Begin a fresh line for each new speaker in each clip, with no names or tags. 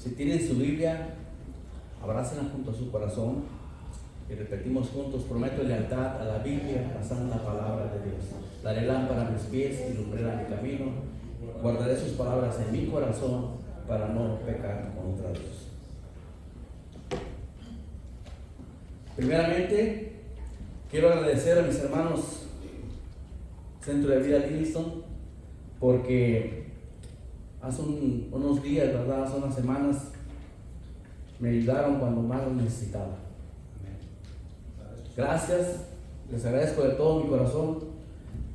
Si tienen su Biblia, abrácenla junto a su corazón y repetimos juntos: prometo lealtad a la Biblia, la santa palabra de Dios. Daré lámpara a mis pies y lumbrera a mi camino. Guardaré sus palabras en mi corazón para no pecar contra Dios. Primeramente, quiero agradecer a mis hermanos Centro de Vida Livingston, porque hace unos días, ¿verdad? Hace unas semanas me ayudaron cuando más lo necesitaba. Gracias, les agradezco de todo mi corazón,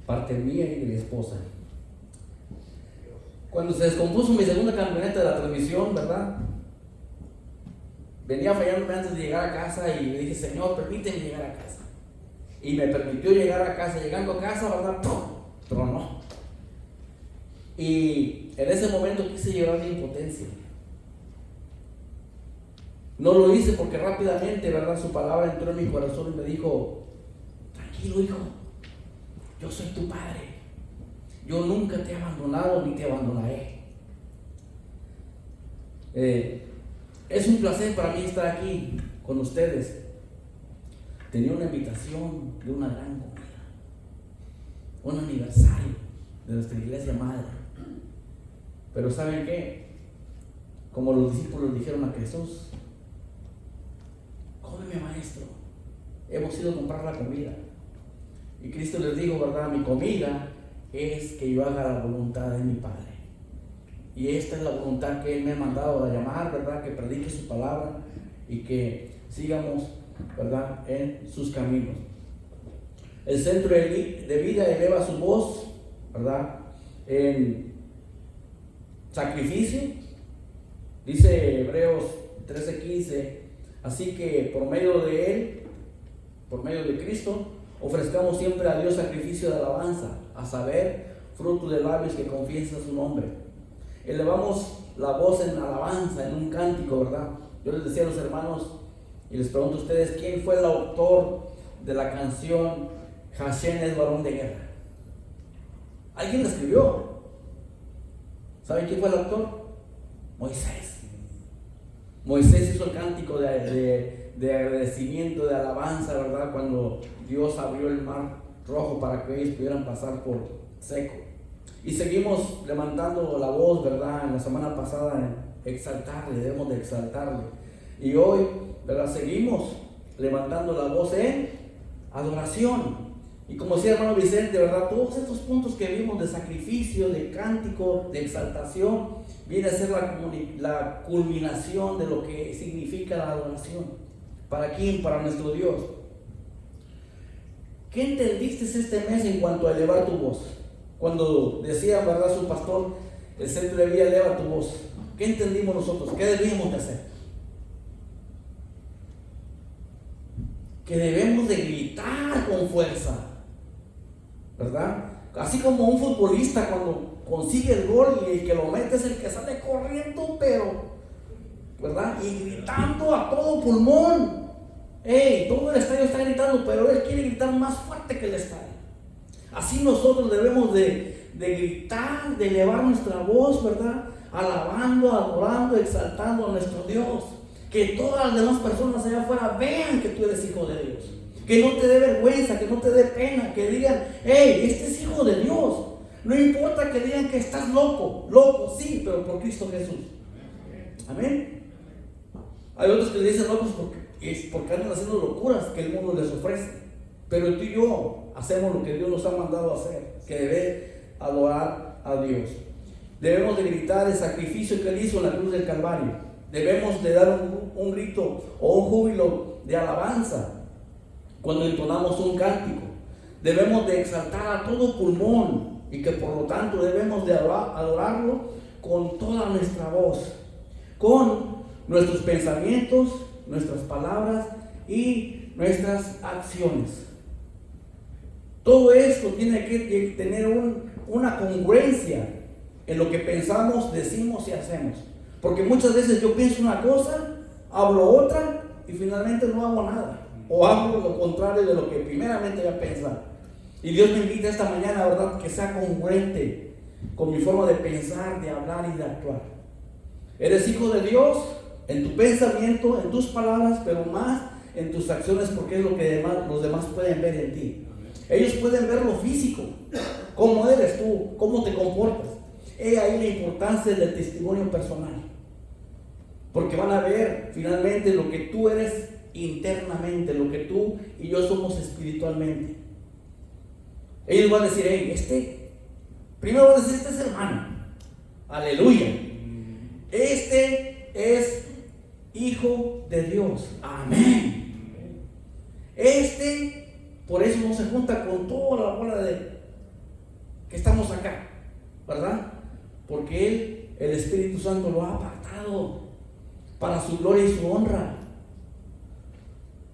parte mía y de mi esposa. Cuando se descompuso mi segunda camioneta de la transmisión, ¿verdad? Venía fallándome antes de llegar a casa y le dije: Señor, permíteme llegar a casa. Y me permitió llegar a casa. Llegando a casa, ¿verdad? ¡Pum! Tronó. Y en ese momento quise llorar de impotencia. No lo hice porque rápidamente, ¿verdad?, su palabra entró en mi corazón y me dijo: tranquilo, hijo, yo soy tu padre. Yo nunca te he abandonado ni te abandonaré. Es un placer para mí estar aquí con ustedes. Tenía una invitación de una gran comida, un aniversario de nuestra iglesia madre. Pero ¿saben qué? Como los discípulos dijeron a Jesús: cómeme, maestro, hemos ido a comprar la comida. Y Cristo les dijo: ¿verdad? Mi comida es que yo haga la voluntad de mi Padre. Y esta es la voluntad que Él me ha mandado a llamar, ¿verdad? Que predique su palabra y que sigamos, ¿verdad?, en sus caminos. El Centro de Vida eleva su voz, ¿verdad?, en sacrificio. Dice Hebreos 13:15: así que por medio de Él, por medio de Cristo, ofrezcamos siempre a Dios sacrificio de alabanza, a saber, fruto de labios que confiesan su nombre. Elevamos la voz en alabanza, en un cántico, ¿verdad? Yo les decía a los hermanos y les pregunto a ustedes: ¿quién fue el autor de la canción Hashem es varón de guerra? ¿Alguien la escribió? ¿Saben quién fue el autor? Moisés. Moisés hizo el cántico de agradecimiento, de alabanza, ¿verdad?, cuando Dios abrió el mar rojo para que ellos pudieran pasar por seco. Y seguimos levantando la voz, ¿verdad?, en la semana pasada en exaltarle, debemos de exaltarle. Y hoy, ¿verdad?, seguimos levantando la voz en adoración. Y como decía el hermano Vicente, ¿verdad?, todos estos puntos que vimos de sacrificio, de cántico, de exaltación, viene a ser la culminación de lo que significa la adoración. ¿Para quién? Para nuestro Dios. ¿Qué entendiste este mes en cuanto a elevar tu voz? Cuando decía, ¿verdad?, su pastor, el Centro de Vida eleva tu voz. ¿Qué entendimos nosotros? ¿Qué debemos de hacer? Que debemos de gritar con fuerza, ¿verdad? Así como un futbolista cuando consigue el gol y el que lo mete es el que sale corriendo, pero, ¿verdad?, y gritando a todo pulmón. Todo el estadio está gritando, pero él quiere gritar más fuerte que el estadio. Así nosotros debemos de gritar, de elevar nuestra voz, ¿verdad?, alabando, adorando, exaltando a nuestro Dios. Que todas las demás personas allá afuera vean que tú eres hijo de Dios. Que no te dé vergüenza, que no te dé pena, que digan: este es hijo de Dios. No importa que digan que estás loco, sí, pero por Cristo Jesús. Amén. Hay otros que le dicen locos porque andan haciendo locuras que el mundo les ofrece. Pero tú y yo hacemos lo que Dios nos ha mandado a hacer, que debe adorar a Dios. Debemos de gritar el sacrificio que Él hizo en la cruz del Calvario. Debemos de dar un grito o un júbilo de alabanza cuando entonamos un cántico. Debemos de exaltar a todo pulmón y que por lo tanto debemos de adorarlo con toda nuestra voz, con nuestros pensamientos, nuestras palabras y nuestras acciones. Todo esto tiene que tener una congruencia en lo que pensamos, decimos y hacemos. Porque muchas veces yo pienso una cosa, hablo otra y finalmente no hago nada. O hago lo contrario de lo que primeramente había pensado. Y Dios me invita esta mañana, ¿verdad?, que sea congruente con mi forma de pensar, de hablar y de actuar. Eres hijo de Dios en tu pensamiento, en tus palabras, pero más en tus acciones, porque es lo que los demás pueden ver en ti. Ellos pueden ver lo físico, cómo eres tú, cómo te comportas. He ahí la importancia del testimonio personal, porque van a ver finalmente lo que tú eres internamente, lo que tú y yo somos espiritualmente. Ellos van a decir, hey, primero van a decir, este es hermano, aleluya, este es hijo de Dios, amén. Por eso no se junta con toda la bola de que estamos acá, ¿verdad? Porque el Espíritu Santo lo ha apartado para su gloria y su honra.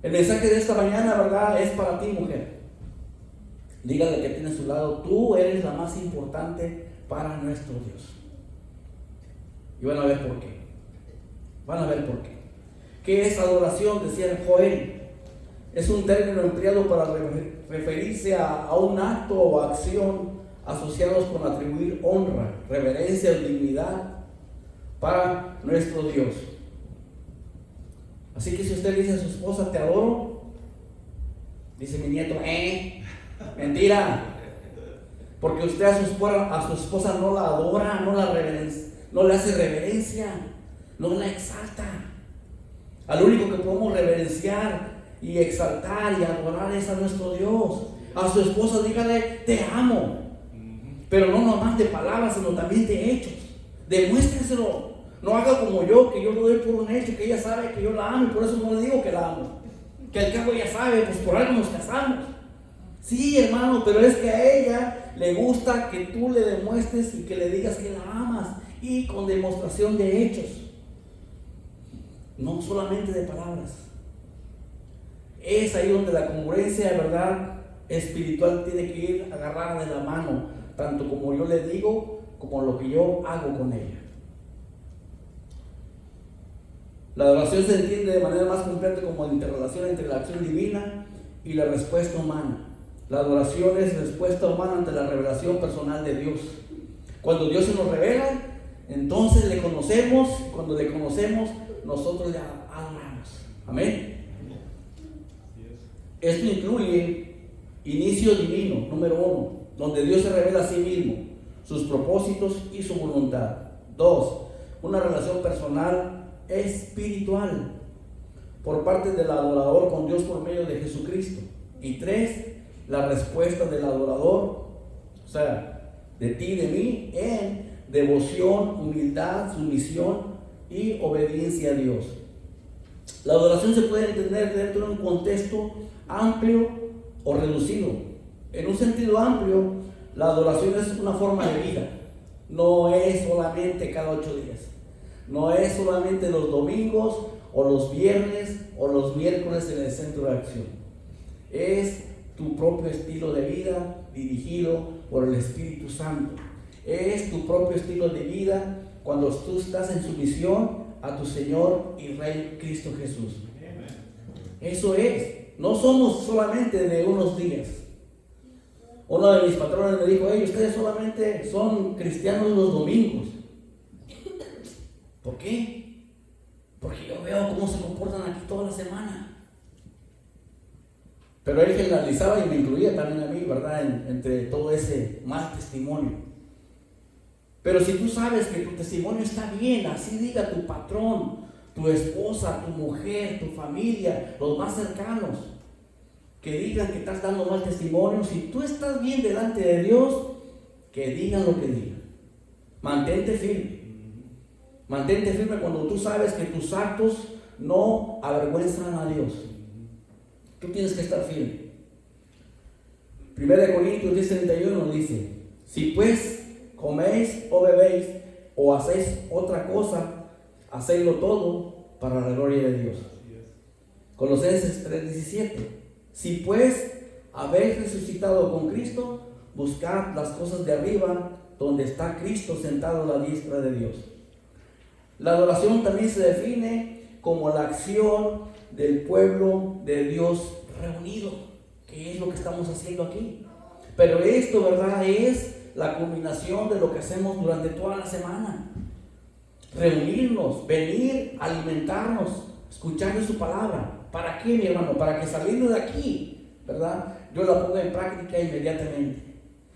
El mensaje de esta mañana, ¿verdad?, es para ti, mujer. Dígale que tiene a su lado, tú eres la más importante para nuestro Dios. Y van a ver por qué. Van a ver por qué. ¿Qué es adoración? Decía Joel. Es un término empleado para referirse a un acto o acción asociados con atribuir honra, reverencia o dignidad para nuestro Dios. Así que si usted dice a su esposa, te adoro, dice mi nieto, mentira, porque usted a su esposa no la adora, no le hace reverencia, no la exalta. Al único que podemos reverenciar y exaltar y adorar es a nuestro Dios. A su esposa dígale, te amo, pero no nomás de palabras, sino también de hechos. Demuéstrenselo. No haga como yo, que yo lo doy por un hecho, que ella sabe que yo la amo y por eso no le digo que la amo. Que al cabo ella sabe, pues por algo nos casamos. Sí, hermano, pero es que a ella le gusta que tú le demuestres y que le digas que la amas, y con demostración de hechos, no solamente de palabras. Es ahí donde la congruencia, verdad, espiritual tiene que ir agarrada de la mano, tanto como yo le digo, como lo que yo hago con ella. La adoración se entiende de manera más completa como la interrelación entre la acción divina y la respuesta humana. La adoración es respuesta humana ante la revelación personal de Dios. Cuando Dios se nos revela, entonces le conocemos. Cuando le conocemos, nosotros le adoramos. Amén. Esto incluye inicio divino, número 1, donde Dios se revela a sí mismo, sus propósitos y su voluntad. 2, una relación personal espiritual por parte del adorador con Dios por medio de Jesucristo. Y 3, la respuesta del adorador, o sea, de ti y de mí, en devoción, humildad, sumisión y obediencia a Dios. La adoración se puede entender dentro de un contexto amplio o reducido. En un sentido amplio, la adoración es una forma de vida. No es solamente cada 8 días. No es solamente los domingos o los viernes o los miércoles en el centro de acción. Es tu propio estilo de vida dirigido por el Espíritu Santo. Es tu propio estilo de vida cuando tú estás en sumisión a tu Señor y Rey Cristo Jesús. Eso es. No somos solamente de unos días. Uno de mis patrones me dijo, ustedes solamente son cristianos los domingos. ¿Por qué? Porque yo veo cómo se comportan aquí toda la semana. Pero él generalizaba y me incluía también a mí, ¿verdad? Entre todo ese mal testimonio. Pero si tú sabes que tu testimonio está bien, así diga tu patrón, tu esposa, tu mujer, tu familia, los más cercanos, que digan que estás dando mal testimonio, si tú estás bien delante de Dios, que digan lo que digan. Mantente firme. Mantente firme cuando tú sabes que tus actos no avergüenzan a Dios. Tú tienes que estar firme. 1 Corintios 10:31 dice, si pues coméis o bebéis o hacéis otra cosa, hacedlo todo para la gloria de Dios. Colosenses 3:17, si pues habéis resucitado con Cristo, buscad las cosas de arriba, donde está Cristo sentado a la diestra de Dios. La adoración también se define como la acción del pueblo de Dios reunido, que es lo que estamos haciendo aquí. Pero esto, ¿verdad?, es la culminación de lo que hacemos durante toda la semana. reunirnos, venir, alimentarnos, escuchar de su palabra. ¿Para qué, mi hermano? Para que saliendo de aquí, ¿verdad?, yo la ponga en práctica inmediatamente.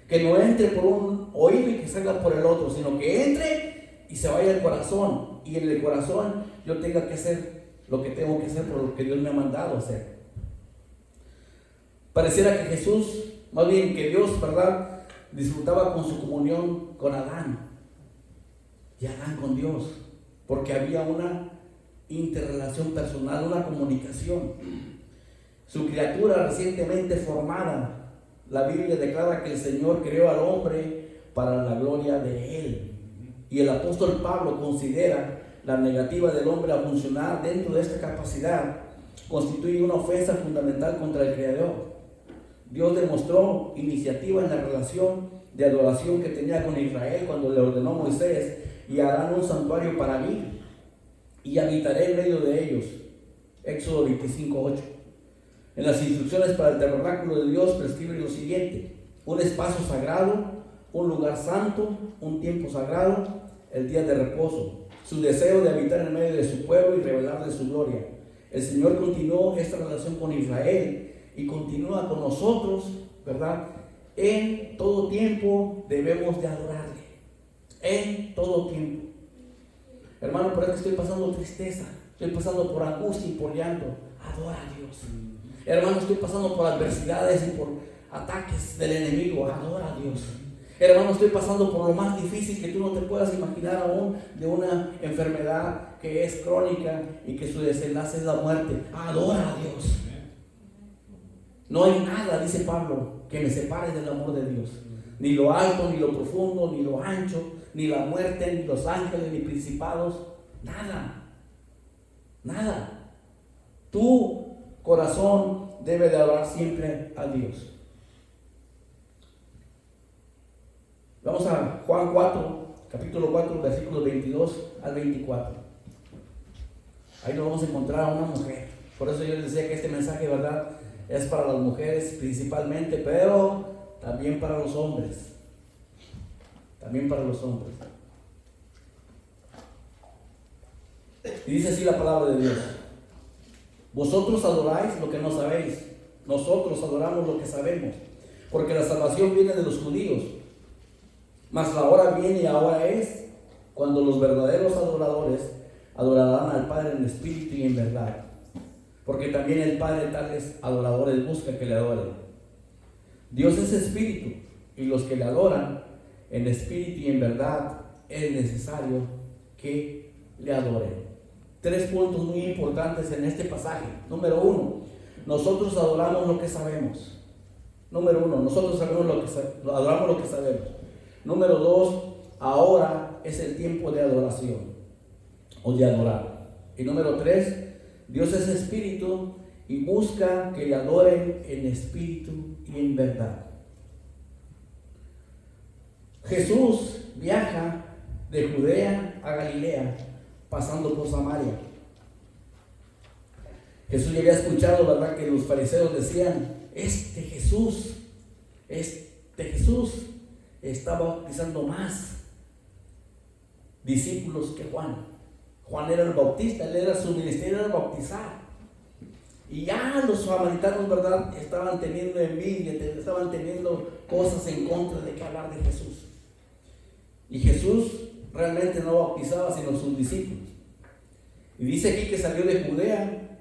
Que no entre por un oído y que salga por el otro, sino que entre y se vaya al corazón. Y en el corazón yo tenga que hacer lo que tengo que hacer por lo que Dios me ha mandado hacer. Pareciera que Jesús, más bien que Dios, ¿verdad?, disfrutaba con su comunión con Adán y Adán con Dios, porque había una interrelación personal, una comunicación. Su criatura recientemente formada, la Biblia declara que el Señor creó al hombre para la gloria de Él. Y el apóstol Pablo considera la negativa del hombre a funcionar dentro de esta capacidad constituye una ofensa fundamental contra el Creador. Dios demostró iniciativa en la relación de adoración que tenía con Israel cuando le ordenó a Moisés: y harán un santuario para mí y habitaré en medio de ellos. Éxodo 25:8. En las instrucciones para el tabernáculo de Dios prescribe lo siguiente: un espacio sagrado, un lugar santo, un tiempo sagrado, el día de reposo, su deseo de habitar en medio de su pueblo y revelarle su gloria. El Señor continuó esta relación con Israel y continúa con nosotros, ¿verdad? En todo tiempo debemos de adorarle, en todo tiempo. Hermano, por eso estoy pasando tristeza, estoy pasando por angustia y por llanto, adora a Dios. Hermano, estoy pasando por adversidades y por ataques del enemigo, adora a Dios. Hermano, estoy pasando por lo más difícil que tú no te puedas imaginar aún, de una enfermedad que es crónica y que su desenlace es la muerte, adora a Dios. No hay nada, dice Pablo, que me separe del amor de Dios. Ni lo alto, ni lo profundo, ni lo ancho, ni la muerte, ni los ángeles, ni principados. Nada. Nada. Tu corazón debe de adorar siempre a Dios. Vamos a Juan 4, capítulo 4, versículos 22 al 24. Ahí nos vamos a encontrar a una mujer. Por eso yo les decía que este mensaje, ¿verdad?, es para las mujeres principalmente, pero también para los hombres. También para los hombres. Y dice así la palabra de Dios: vosotros adoráis lo que no sabéis, nosotros adoramos lo que sabemos, porque la salvación viene de los judíos. Mas la hora viene y ahora es cuando los verdaderos adoradores adorarán al Padre en espíritu y en verdad, porque también el Padre tales adoradores busca que le adoren. Dios es espíritu, y los que le adoran en espíritu y en verdad es necesario que le adoren. 3 puntos muy importantes en este pasaje. Número 1, nosotros adoramos lo que sabemos. Número 1, nosotros adoramos lo que sabemos. Número 2, ahora es el tiempo de adoración o de adorar. Y número 3, Dios es espíritu y busca que le adoren en espíritu y en verdad. Jesús viaja de Judea a Galilea, pasando por Samaria. Jesús ya había escuchado, ¿verdad?, que los fariseos decían: este Jesús está bautizando más discípulos que Juan. Juan era el bautista, él era su ministerio, era bautizar. Y ya los samaritanos, ¿verdad?, estaban teniendo envidia, estaban teniendo cosas en contra de que hablar de Jesús. Y Jesús realmente no bautizaba sino sus discípulos. Y dice aquí que salió de Judea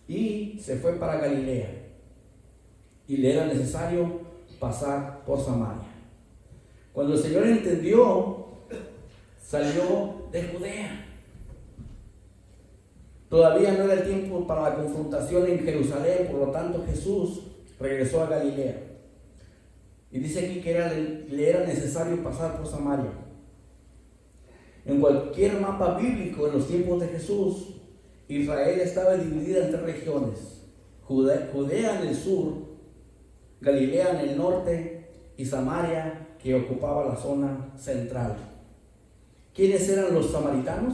y se fue para Galilea. Y le era necesario pasar por Samaria. Cuando el Señor entendió, salió de Judea. Todavía no era el tiempo para la confrontación en Jerusalén, por lo tanto Jesús regresó a Galilea. Y dice aquí que le era necesario pasar por Samaria. En cualquier mapa bíblico en los tiempos de Jesús, Israel estaba dividida en 3 regiones: Judea en el sur, Galilea en el norte y Samaria, que ocupaba la zona central. ¿Quiénes eran los samaritanos?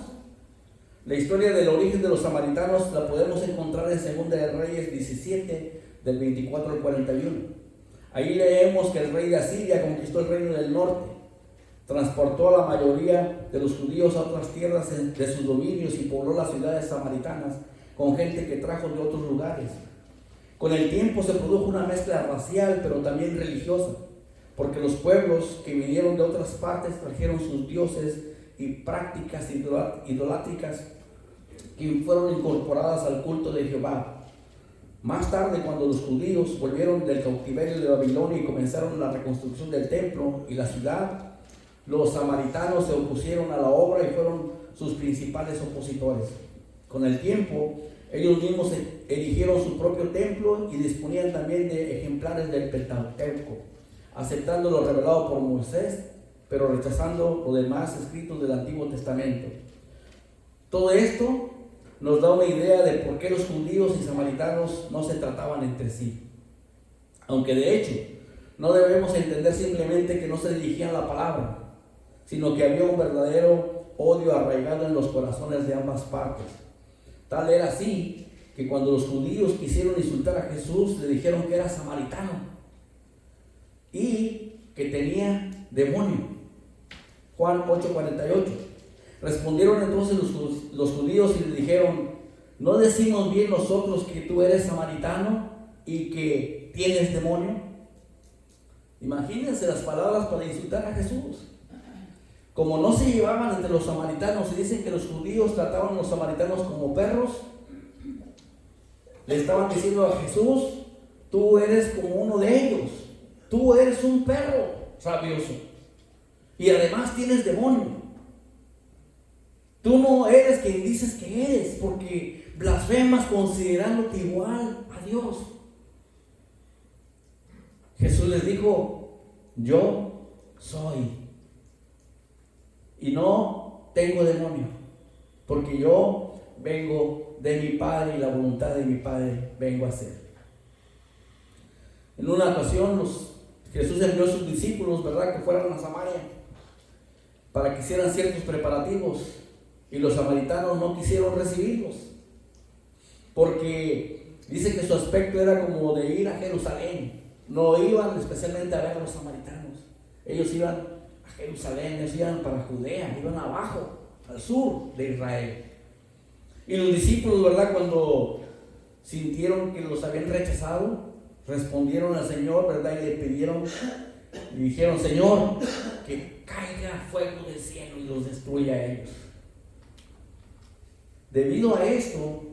La historia del origen de los samaritanos la podemos encontrar en 2 de Reyes 17, del 24 al 41. Ahí leemos que el rey de Asiria conquistó el reino del norte. transportó a la mayoría de los judíos a otras tierras de sus dominios y pobló las ciudades samaritanas con gente que trajo de otros lugares. Con el tiempo se produjo una mezcla racial, pero también religiosa, porque los pueblos que vinieron de otras partes trajeron sus dioses y prácticas idolátricas que fueron incorporadas al culto de Jehová. Más tarde, cuando los judíos volvieron del cautiverio de Babilonia y comenzaron la reconstrucción del templo y la ciudad, los samaritanos se opusieron a la obra y fueron sus principales opositores. Con el tiempo, ellos mismos erigieron su propio templo y disponían también de ejemplares del Pentateuco, aceptando lo revelado por Moisés, pero rechazando los demás escritos del Antiguo Testamento. Todo esto nos da una idea de por qué los judíos y samaritanos no se trataban entre sí. Aunque de hecho, no debemos entender simplemente que no se dirigían la palabra, sino que había un verdadero odio arraigado en los corazones de ambas partes. Tal era así que cuando los judíos quisieron insultar a Jesús, le dijeron que era samaritano y que tenía demonio. Juan 8:48. Respondieron entonces los judíos y le dijeron: ¿no decimos bien nosotros que tú eres samaritano y que tienes demonio? Imagínense las palabras para insultar a Jesús. Como no se llevaban entre los samaritanos y dicen que los judíos trataban a los samaritanos como perros, le estaban diciendo a Jesús: tú eres como uno de ellos, tú eres un perro rabioso y además tienes demonio. Tú no eres quien dices que eres, porque blasfemas considerándote igual a Dios. Jesús les dijo: yo soy y no tengo demonio, porque yo vengo de mi Padre y la voluntad de mi Padre vengo a hacer. En una ocasión Jesús envió a sus discípulos, ¿verdad?, que fueran a Samaria para que hicieran ciertos preparativos, y los samaritanos no quisieron recibirlos, porque dice que su aspecto era como de ir a Jerusalén. No iban especialmente a ver a los samaritanos, ellos iban a Jerusalén, ellos iban para Judea, iban abajo, al sur de Israel. Y los discípulos, ¿verdad?, cuando sintieron que los habían rechazado, respondieron al Señor, ¿verdad?, y le pidieron, y dijeron: Señor, que caiga fuego del cielo y los destruya a ellos. Debido a esto,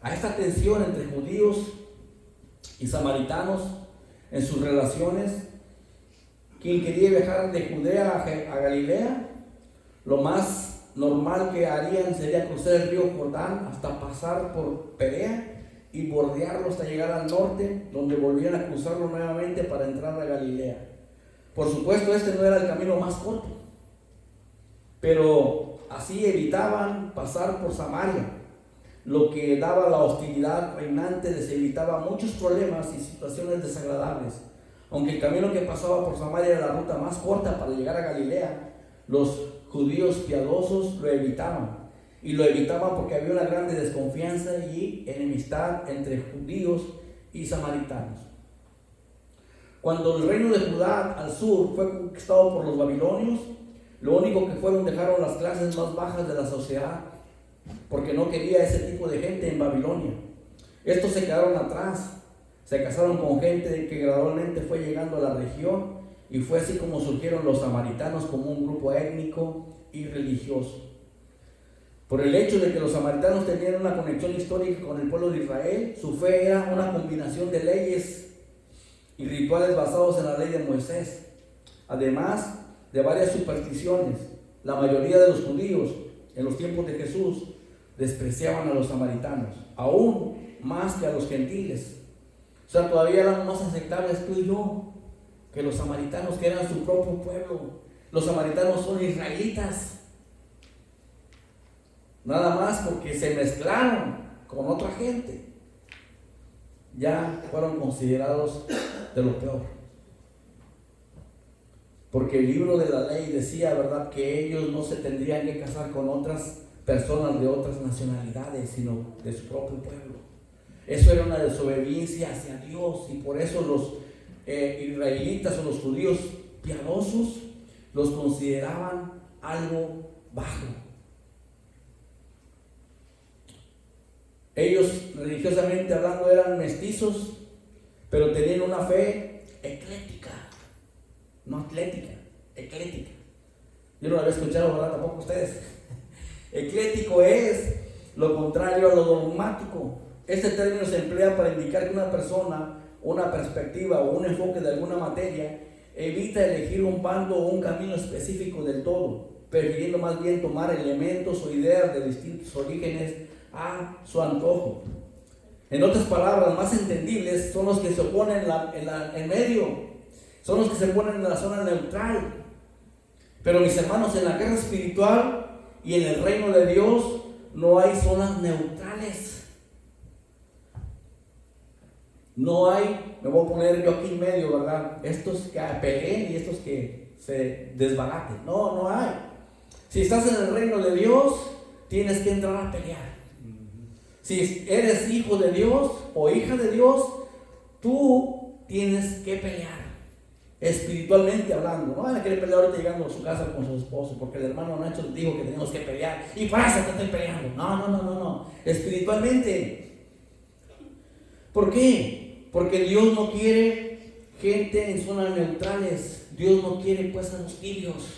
a esta tensión entre judíos y samaritanos en sus relaciones, quien quería viajar de Judea a Galilea, lo más normal que harían sería cruzar el río Jordán hasta pasar por Perea y bordearlo hasta llegar al norte, donde volvían a cruzarlo nuevamente para entrar a Galilea. Por supuesto, este no era el camino más corto, pero así evitaban pasar por Samaria, lo que daba la hostilidad reinante, les evitaba muchos problemas y situaciones desagradables. Aunque el camino que pasaba por Samaria era la ruta más corta para llegar a Galilea, los judíos piadosos lo evitaban. Y lo evitaban porque había una grande desconfianza y enemistad entre judíos y samaritanos. Cuando el reino de Judá al sur fue conquistado por los babilonios, lo único que fueron dejaron las clases más bajas de la sociedad, porque no quería ese tipo de gente en Babilonia. Estos se quedaron atrás, se casaron con gente que gradualmente fue llegando a la región, y fue así como surgieron los samaritanos como un grupo étnico y religioso. Por el hecho de que los samaritanos tenían una conexión histórica con el pueblo de Israel, su fe era una combinación de leyes y rituales basados en la ley de Moisés, además de varias supersticiones. La mayoría de los judíos en los tiempos de Jesús despreciaban a los samaritanos, aún más que a los gentiles. O sea, todavía eran más aceptables tú y yo que los samaritanos, que eran su propio pueblo. Los samaritanos son israelitas, nada más porque se mezclaron con otra gente, ya fueron considerados de lo peor. Porque el libro de la ley decía, ¿verdad?, que ellos no se tendrían que casar con otras personas de otras nacionalidades, sino de su propio pueblo. Eso era una desobediencia hacia Dios, y por eso los israelitas o los judíos piadosos los consideraban algo bajo. Ellos, religiosamente hablando, eran mestizos, pero tenían una fe ecléctica, no atlética, ecléctica. Yo no lo había escuchado, ¿verdad? Tampoco ustedes. Eclético es lo contrario a lo dogmático. Este término se emplea para indicar que una persona, una perspectiva o un enfoque de alguna materia evita elegir un bando o un camino específico del todo, prefiriendo más bien tomar elementos o ideas de distintos orígenes a su antojo. En otras palabras, más entendibles son los que se oponen en medio, son los que se ponen en la zona neutral. Pero mis hermanos, en la guerra espiritual y en el reino de Dios no hay zonas neutrales. No hay, me voy a poner yo aquí en medio, ¿verdad? Estos que peleen y estos que se desbaraten. No hay. Si estás en el reino de Dios, tienes que entrar a pelear. Si eres hijo de Dios o hija de Dios, tú tienes que pelear. Espiritualmente hablando, no van a querer pelear ahorita llegando a su casa con su esposo, porque el hermano Nacho dijo que tenemos que pelear y por eso te estoy peleando. No. Espiritualmente. ¿Por qué? Porque Dios no quiere gente en zonas neutrales. Dios no quiere pues a los tibios.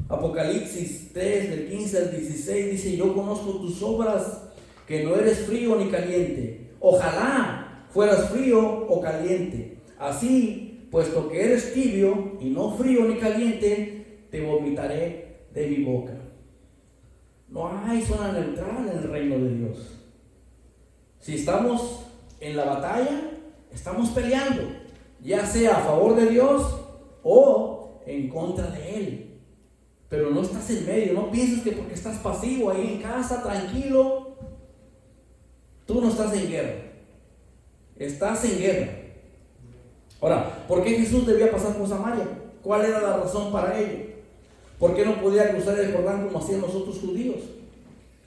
Apocalipsis 3 del 15 al 16 dice: yo conozco tus obras, que no eres frío ni caliente. Ojalá fueras frío o caliente. Así, puesto que eres tibio y no frío ni caliente, te vomitaré de mi boca. No hay zona neutral en el reino de Dios. Si estamos en la batalla, estamos peleando, ya sea a favor de Dios o en contra de Él. Pero no estás en medio. No pienses que porque estás pasivo ahí en casa, tranquilo, tú no estás en guerra. Estás en guerra. Ahora, ¿por qué Jesús debía pasar por Samaria? ¿Cuál era la razón para ello? ¿Por qué no podía cruzar el Jordán como hacían los otros judíos?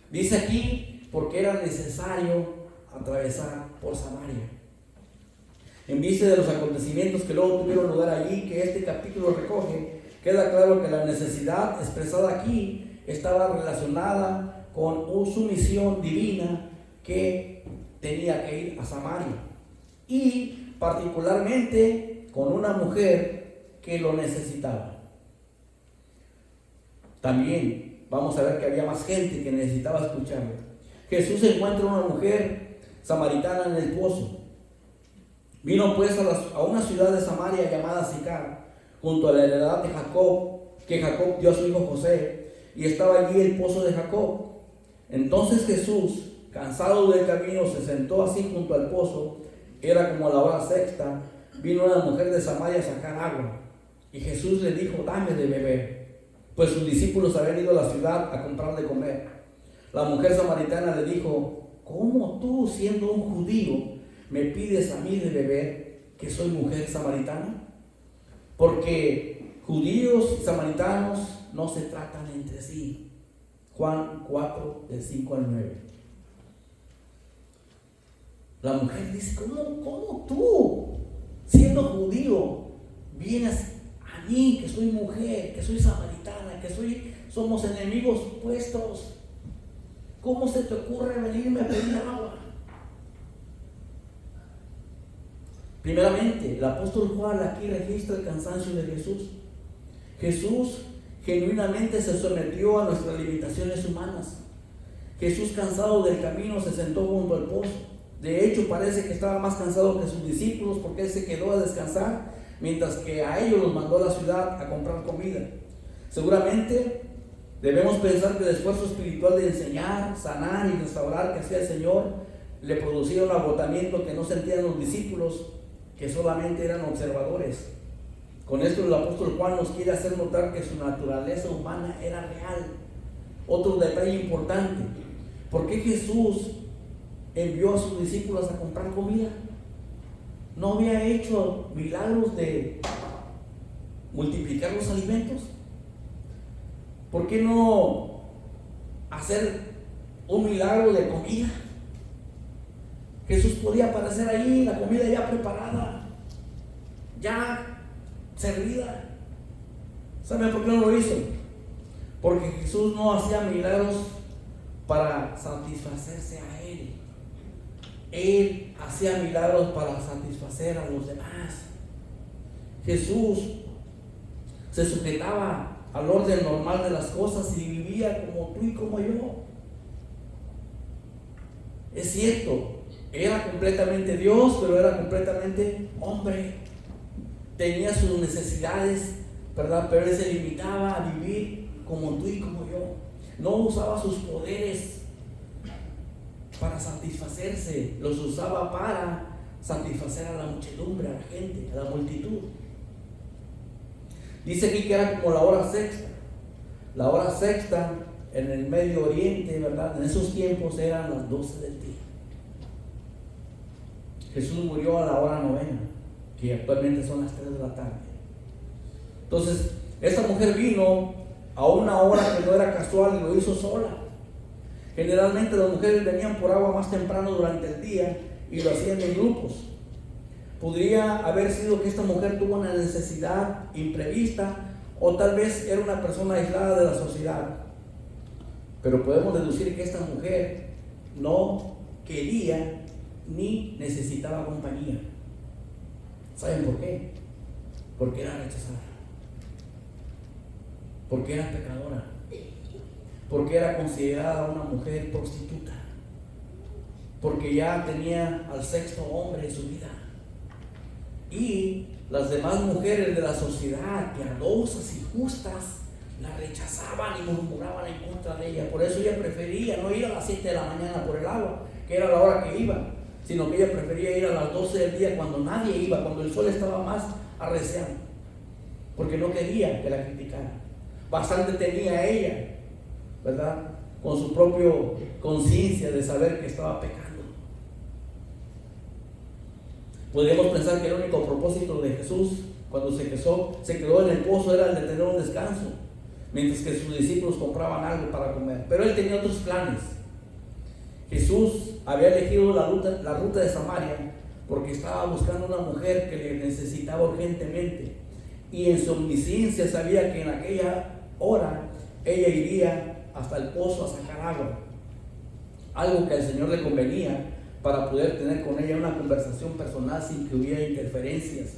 Dice aquí, porque era necesario atravesar por Samaria. En vista de los acontecimientos que luego tuvieron lugar allí, que este capítulo recoge, queda claro que la necesidad expresada aquí estaba relacionada con su misión divina, que tenía que ir a Samaria, y particularmente con una mujer que lo necesitaba. También vamos a ver que había más gente que necesitaba escucharlo. Jesús encuentra una mujer samaritana en el pozo. Vino pues a una ciudad de Samaria llamada Sicar, junto a la heredad de Jacob, que Jacob dio a su hijo José, y estaba allí el pozo de Jacob. Entonces Jesús, cansado del camino, se sentó así junto al pozo. Era como a la hora sexta. Vino una mujer de Samaria a sacar agua, y Jesús le dijo: dame de beber, pues sus discípulos habían ido a la ciudad a comprar de comer. La mujer samaritana le dijo: ¿cómo tú, siendo un judío, me pides a mí de beber, que soy mujer samaritana? Porque judíos y samaritanos no se tratan entre sí. Juan 4, del 5 al 9. La mujer dice: ¿Cómo tú, siendo judío, vienes a mí, que soy mujer, que soy samaritana, somos enemigos opuestos? ¿Cómo se te ocurre venirme a pedir agua? Primeramente, el apóstol Juan aquí registra el cansancio de Jesús. Jesús genuinamente se sometió a nuestras limitaciones humanas. Jesús, cansado del camino, se sentó junto al pozo. De hecho, parece que estaba más cansado que sus discípulos, porque él se quedó a descansar, mientras que a ellos los mandó a la ciudad a comprar comida. Seguramente debemos pensar que el esfuerzo espiritual de enseñar, sanar y restaurar que hacía el Señor le producía un agotamiento que no sentían los discípulos, que solamente eran observadores. Con esto el apóstol Juan nos quiere hacer notar que su naturaleza humana era real. Otro detalle importante: ¿por qué Jesús envió a sus discípulos a comprar comida? ¿No había hecho milagros de multiplicar los alimentos? ¿Por qué no hacer un milagro de comida? Jesús podía aparecer ahí, la comida ya preparada, ya servida. ¿Saben por qué no lo hizo? Porque Jesús no hacía milagros para satisfacerse a Él. Él hacía milagros para satisfacer a los demás. Jesús se sujetaba al orden normal de las cosas y vivía como tú y como yo. Es cierto, era completamente Dios, pero era completamente hombre. Tenía sus necesidades, ¿verdad? Pero Él se limitaba a vivir como tú y como yo. No usaba sus poderes para satisfacerse, los usaba para satisfacer a la muchedumbre, a la gente, a la multitud. Dice aquí que era como la hora sexta. La hora sexta en el Medio Oriente, ¿verdad? En esos tiempos eran las 12 del día. Jesús murió a la hora novena, que actualmente son las 3 de la tarde. Entonces, esta mujer vino a una hora que no era casual y lo hizo sola. Generalmente las mujeres venían por agua más temprano durante el día y lo hacían en grupos. Podría haber sido que esta mujer tuvo una necesidad imprevista o tal vez era una persona aislada de la sociedad. Pero podemos deducir que esta mujer no quería ni necesitaba compañía. ¿Saben por qué? Porque era rechazada. Porque era pecadora. Porque era considerada una mujer prostituta. Porque ya tenía al sexto hombre en su vida. Y las demás mujeres de la sociedad, piadosas y justas, la rechazaban y murmuraban en contra de ella. Por eso ella prefería no ir a las 7 de la mañana por el agua, que era la hora que iba, sino que ella prefería ir a las 12 del día cuando nadie iba, cuando el sol estaba más arreciando, porque no quería que la criticaran. Bastante tenía ella, ¿verdad? Con su propia conciencia de saber que estaba pecando. Podríamos pensar que el único propósito de Jesús cuando se quedó en el pozo era el de tener un descanso, mientras que sus discípulos compraban algo para comer. Pero él tenía otros planes. Jesús había elegido la ruta de Samaria porque estaba buscando una mujer que le necesitaba urgentemente, y en su omnisciencia sabía que en aquella hora ella iría hasta el pozo a sacar agua, algo que al Señor le convenía para poder tener con ella una conversación personal sin que hubiera interferencias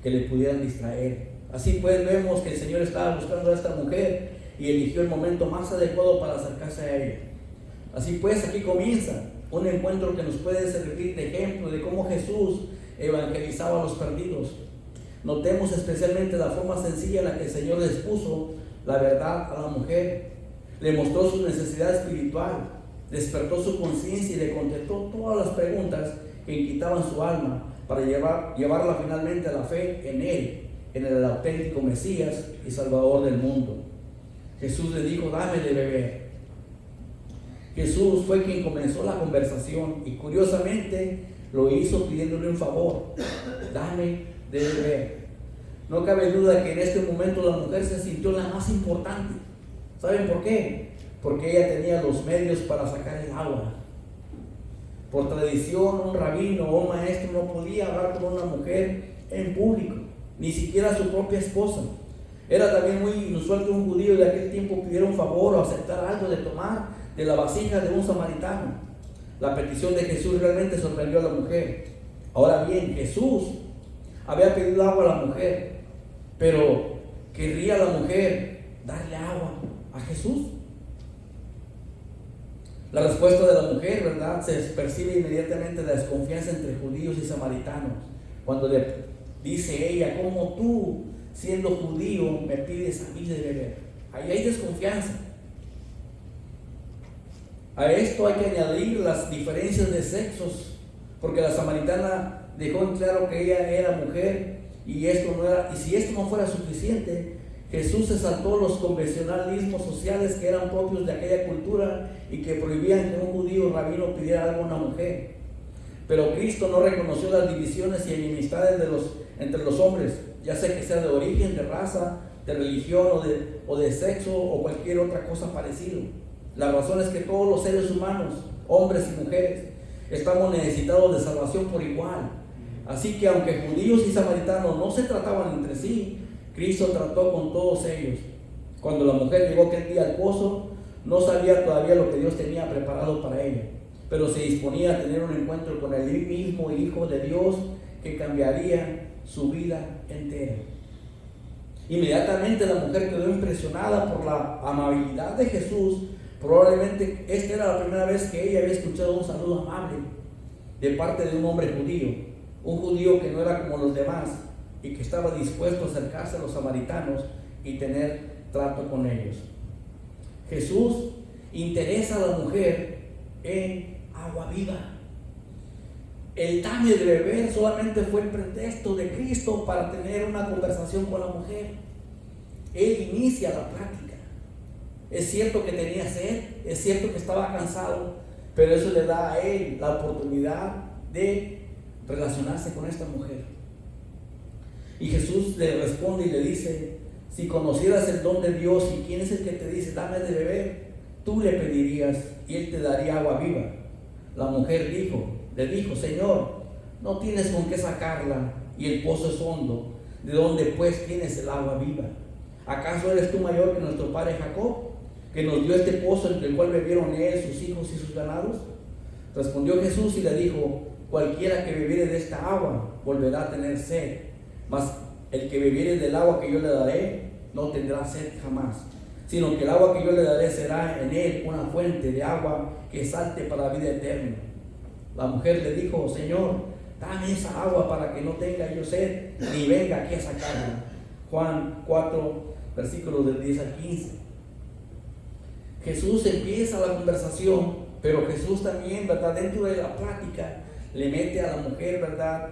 que le pudieran distraer. Así pues vemos que el Señor estaba buscando a esta mujer y eligió el momento más adecuado para acercarse a ella. Así pues aquí comienza un encuentro que nos puede servir de ejemplo de cómo Jesús evangelizaba a los perdidos. Notemos especialmente la forma sencilla en la que el Señor les puso la verdad a la mujer. Le mostró su necesidad espiritual, despertó su conciencia y le contestó todas las preguntas que inquietaban su alma para llevarla finalmente a la fe en Él, en el auténtico Mesías y Salvador del mundo. Jesús le dijo: dame de beber. Jesús fue quien comenzó la conversación y curiosamente lo hizo pidiéndole un favor: dame de beber. No cabe duda que en este momento la mujer se sintió la más importante. ¿Saben por qué? Porque ella tenía los medios para sacar el agua. Por tradición, un rabino o un maestro no podía hablar con una mujer en público, ni siquiera su propia esposa. Era también muy inusual que un judío de aquel tiempo pidiera un favor o aceptar algo de tomar de la vasija de un samaritano. La petición de Jesús realmente sorprendió a la mujer. Ahora bien, Jesús había pedido agua a la mujer, pero ¿querría la mujer darle agua a Jesús? La respuesta de la mujer, ¿verdad?, se percibe inmediatamente la desconfianza entre judíos y samaritanos, cuando le dice ella: ¿cómo tú, siendo judío, me pides a mí de beber? Ahí hay desconfianza. A esto hay que añadir las diferencias de sexos, porque la samaritana dejó en claro que ella era mujer, y si esto no fuera suficiente, Jesús se saltó los convencionalismos sociales que eran propios de aquella cultura y que prohibían que un judío rabino pidiera algo a una mujer. Pero Cristo no reconoció las divisiones y enemistades entre los hombres, ya sea que sea de origen, de raza, de religión o de sexo o cualquier otra cosa parecida. La razón es que todos los seres humanos, hombres y mujeres, estamos necesitados de salvación por igual. Así que aunque judíos y samaritanos no se trataban entre sí, Cristo trató con todos ellos. Cuando la mujer llegó aquel día al pozo, no sabía todavía lo que Dios tenía preparado para ella, pero se disponía a tener un encuentro con el mismo Hijo de Dios que cambiaría su vida entera. Inmediatamente la mujer quedó impresionada por la amabilidad de Jesús. Probablemente esta era la primera vez que ella había escuchado un saludo amable de parte de un hombre judío, un judío que no era como los demás y que estaba dispuesto a acercarse a los samaritanos y tener trato con ellos. Jesús interesa a la mujer en agua viva. El dame de beber solamente fue el pretexto de Cristo para tener una conversación con la mujer. Él inicia la plática. Es cierto que tenía sed, es cierto que estaba cansado, pero eso le da a él la oportunidad de relacionarse con esta mujer. Y Jesús le responde y le dice: si conocieras el don de Dios y quién es el que te dice dame de beber, tú le pedirías y él te daría agua viva. La mujer le dijo: Señor, no tienes con qué sacarla y el pozo es hondo. ¿De dónde pues tienes el agua viva? ¿Acaso eres tú mayor que nuestro padre Jacob, que nos dio este pozo en el cual bebieron él, sus hijos y sus ganados? Respondió Jesús y le dijo: cualquiera que bebiere de esta agua volverá a tener sed, mas el que bebiere del agua que yo le daré no tendrá sed jamás, sino que el agua que yo le daré será en él una fuente de agua que salte para la vida eterna. La mujer le dijo: Señor, dame esa agua para que no tenga yo sed, ni venga aquí a sacarla. Juan 4, versículos del 10 al 15. Jesús empieza la conversación, pero Jesús también, ¿verdad?, dentro de la plática, le mete a la mujer, ¿verdad?,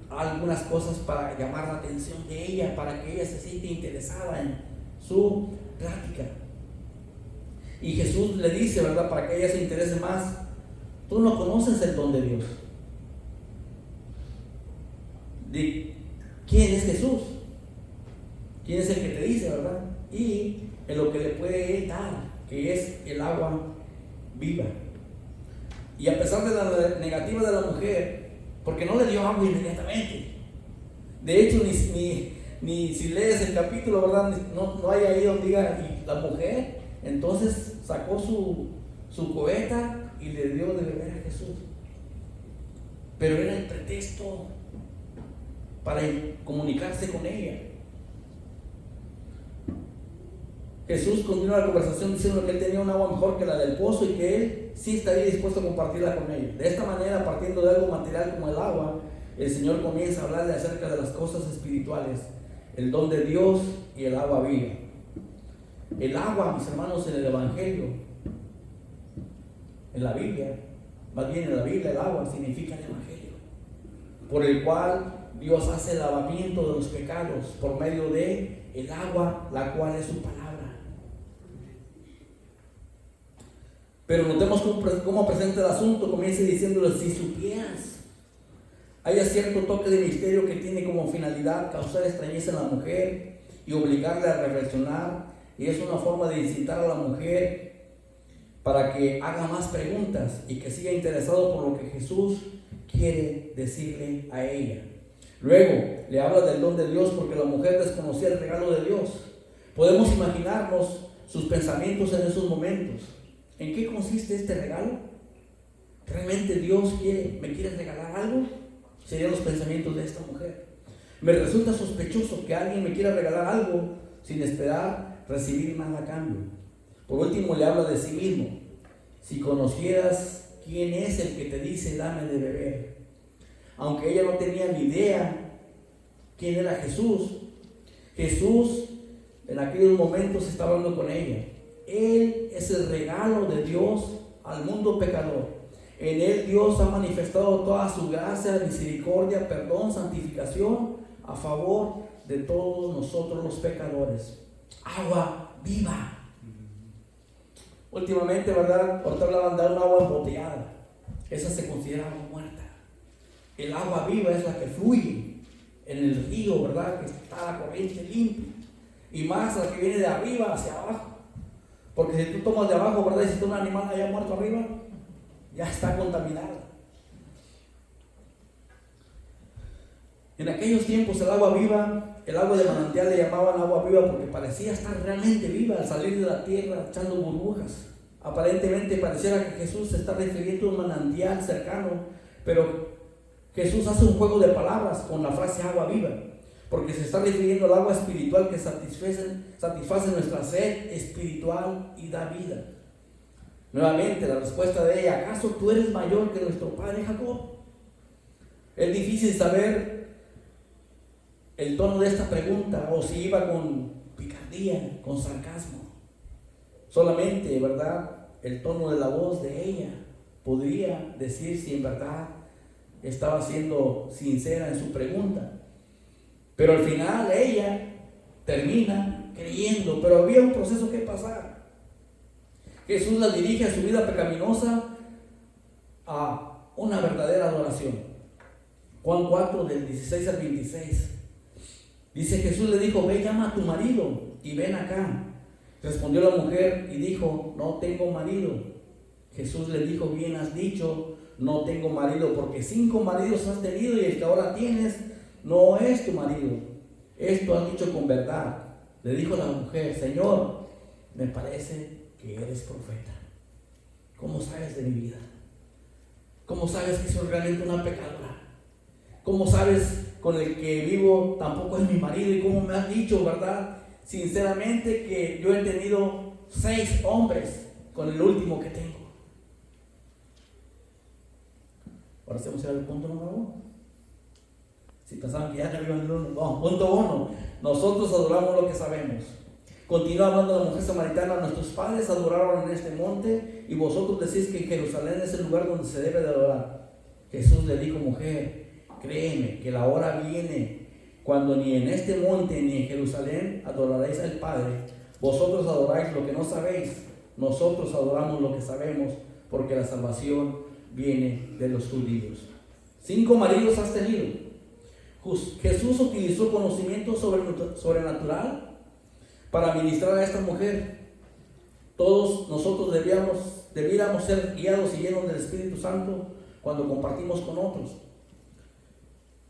algunas cosas para llamar la atención de ella, para que ella se siente interesada en su plática. Y Jesús le dice, ¿verdad?, para que ella se interese más: tú no conoces el don de Dios. ¿De quién es Jesús? ¿Quién es el que te dice, verdad? Y en lo que le puede dar, que es el agua viva. Y a pesar de la negativa de la mujer, porque no le dio agua inmediatamente. De hecho, ni si lees el capítulo, ¿verdad?, no hay ahí donde diga, y la mujer entonces sacó su cubeta y le dio de beber a Jesús. Pero era el pretexto para comunicarse con ella. Jesús continúa la conversación diciendo que él tenía un agua mejor que la del pozo y que él sí estaría dispuesto a compartirla con ella. De esta manera, partiendo de algo material como el agua, el Señor comienza a hablarle acerca de las cosas espirituales, el don de Dios y el agua viva. El agua, mis hermanos, en el Evangelio, en la Biblia, más bien en la Biblia, el agua significa el Evangelio, por el cual Dios hace el lavamiento de los pecados por medio de el agua, la cual es su palabra. Pero notemos cómo presenta el asunto. Comienza diciéndole: si supieras. Hay cierto toque de misterio que tiene como finalidad causar extrañeza en la mujer y obligarle a reflexionar, y es una forma de incitar a la mujer para que haga más preguntas y que siga interesado por lo que Jesús quiere decirle a ella. Luego le habla del don de Dios, porque la mujer desconocía el regalo de Dios. Podemos imaginarnos sus pensamientos en esos momentos. ¿En qué consiste este regalo? ¿Realmente Dios me quiere regalar algo? Serían los pensamientos de esta mujer. Me resulta sospechoso que alguien me quiera regalar algo sin esperar recibir nada a cambio. Por último, le habla de sí mismo: si conocieras quién es el que te dice dame de beber. Aunque ella no tenía ni idea quién era Jesús, Jesús en aquellos momentos está hablando con ella. Él es el regalo de Dios al mundo pecador. En él Dios ha manifestado toda su gracia, misericordia, perdón, santificación a favor de todos nosotros los pecadores. Agua viva. Últimamente, ¿verdad?, ahorita hablaban de un agua embotellada. Esa se considera agua muerta. El agua viva es la que fluye en el río, ¿verdad?, que está la corriente limpia. Y más la que viene de arriba hacia abajo. Porque si tú tomas de abajo, ¿verdad?, y si está un animal haya muerto arriba, ya está contaminado. En aquellos tiempos el agua viva el agua de manantial le llamaban agua viva porque parecía estar realmente viva al salir de la tierra echando burbujas. Aparentemente pareciera que Jesús se está refiriendo a un manantial cercano, pero Jesús hace un juego de palabras con la frase agua viva, porque se está refiriendo al agua espiritual que satisface nuestra sed espiritual y da vida. Nuevamente la respuesta de ella: ¿acaso tú eres mayor que nuestro padre Jacob? Es difícil saber el tono de esta pregunta, o si iba con picardía, con sarcasmo. Solamente, ¿verdad?, el tono de la voz de ella podría decir si en verdad estaba siendo sincera en su pregunta. Pero al final ella termina creyendo, pero había un proceso que pasar. Jesús la dirige a su vida pecaminosa a una verdadera adoración. Juan 4, del 16 al 26. Dice: Jesús le dijo: ve, llama a tu marido y ven acá. Respondió la mujer y dijo: no tengo marido. Jesús le dijo: bien has dicho, no tengo marido, porque 5 maridos has tenido y el que ahora tienes no es tu marido. Esto has dicho con verdad. Le dijo la mujer: Señor, me parece que eres profeta. ¿Cómo sabes de mi vida? ¿Cómo sabes que soy realmente una pecadora? ¿Cómo sabes con el que vivo tampoco es mi marido? Y cómo me has dicho, ¿verdad?, sinceramente, que yo he tenido 6 hombres con el último que tengo. Ahora hacemos el punto número 1. Si pensaban que ya no habían uno. No, punto 1. Nosotros adoramos lo que sabemos. Continúa hablando la mujer samaritana: nuestros padres adoraron en este monte y vosotros decís que Jerusalén es el lugar donde se debe de adorar. Jesús le dijo: mujer, créeme que la hora viene cuando ni en este monte ni en Jerusalén adoraréis al Padre. Vosotros adoráis lo que no sabéis, nosotros adoramos lo que sabemos, porque la salvación viene de los judíos. 5 maridos has tenido. Jesús utilizó conocimiento sobrenatural para ministrar a esta mujer. Todos nosotros debiéramos ser guiados y llenos del Espíritu Santo cuando compartimos con otros.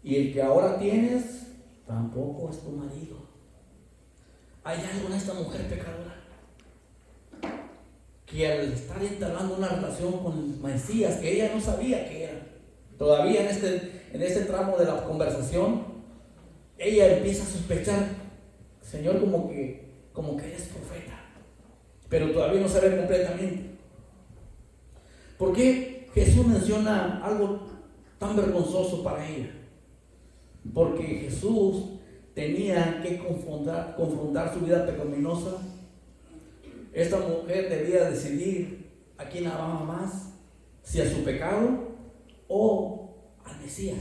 Y el que ahora tienes tampoco es tu marido. Hay algo en esta mujer pecadora que al estar entablando una relación con el Mesías, que ella no sabía que era, todavía en este tramo de la conversación, ella empieza a sospechar: Señor, como que eres profeta, pero todavía no sabe completamente. ¿Por qué Jesús menciona algo tan vergonzoso para ella? Porque Jesús tenía que confrontar su vida pecaminosa. Esta mujer debía decidir a quién amaba más, si a su pecado o al Mesías,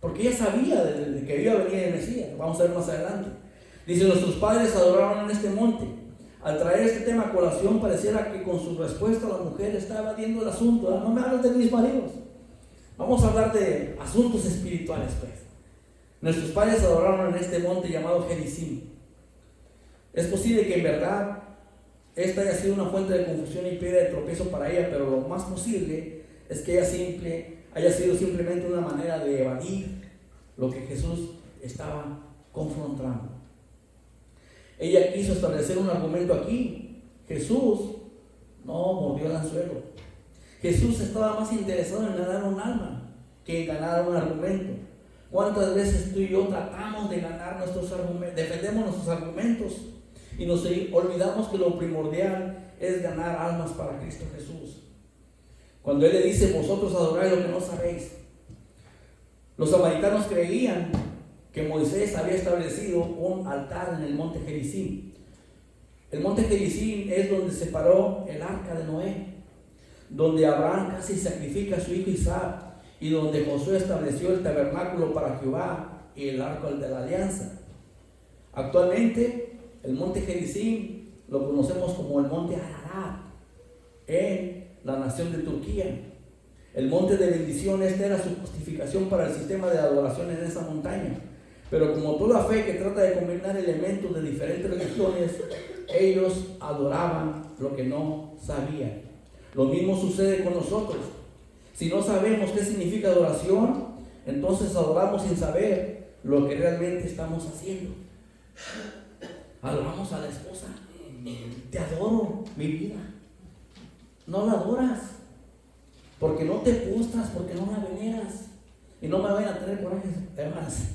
porque ella sabía desde que iba a venir el Mesías. Vamos a ver más adelante. Dice: nuestros padres adoraron en este monte. Al traer este tema a colación, pareciera que con su respuesta la mujer está evadiendo el asunto. No me hables de mis maridos, vamos a hablar de asuntos espirituales, pues. Nuestros padres adoraron en este monte llamado Gerizim. Es posible que en verdad esta haya sido una fuente de confusión y piedra de tropiezo para ella, pero lo más posible es que haya sido simplemente una manera de evadir lo que Jesús estaba confrontando. Ella quiso establecer un argumento aquí. Jesús no mordió el anzuelo. Jesús estaba más interesado en ganar un alma que en ganar un argumento. ¿Cuántas veces tú y yo tratamos de ganar nuestros argumentos, defendemos nuestros argumentos y nos olvidamos que lo primordial es ganar almas para Cristo Jesús? Cuando Él le dice: vosotros adoráis lo que no sabéis. Los samaritanos creían que Moisés había establecido un altar en el monte Gerizim. El monte Gerizim es donde se paró el arca de Noé, donde Abraham casi sacrifica a su hijo Isaac, y donde Josué estableció el tabernáculo para Jehová y el arca de la alianza. Actualmente el monte Gerizim lo conocemos como el monte Ararat en la nación de Turquía. El monte de bendición, esta era su justificación para el sistema de adoración en esa montaña. Pero como toda fe que trata de combinar elementos de diferentes religiones, ellos adoraban lo que no sabían. Lo mismo sucede con nosotros. Si no sabemos qué significa adoración, entonces adoramos sin saber lo que realmente estamos haciendo. Adoramos a la esposa. Te adoro, mi vida. No la adoras, porque no te postras, porque no la veneras. Y no me vayan a tener coraje, hermanas,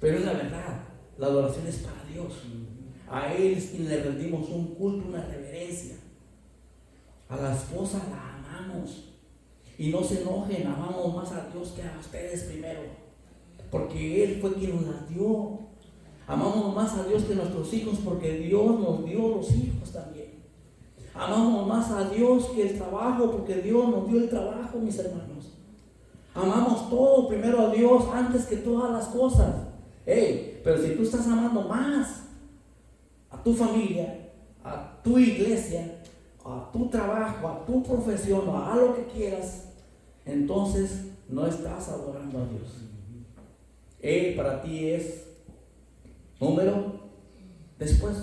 pero es la verdad. La adoración es para Dios. A Él es quien le rendimos un culto, una reverencia. A la esposa la amamos. Y no se enojen, amamos más a Dios que a ustedes primero, porque Él fue quien nos las dio. Amamos más a Dios que a nuestros hijos, porque Dios nos dio los hijos también. Amamos más a Dios que el trabajo, porque Dios nos dio el trabajo, mis hermanos. Amamos todo primero a Dios antes que todas las cosas. Pero si tú estás amando más a tu familia, a tu iglesia, a tu trabajo, a tu profesión, a lo que quieras, entonces no estás adorando a Dios. Él para ti es número después,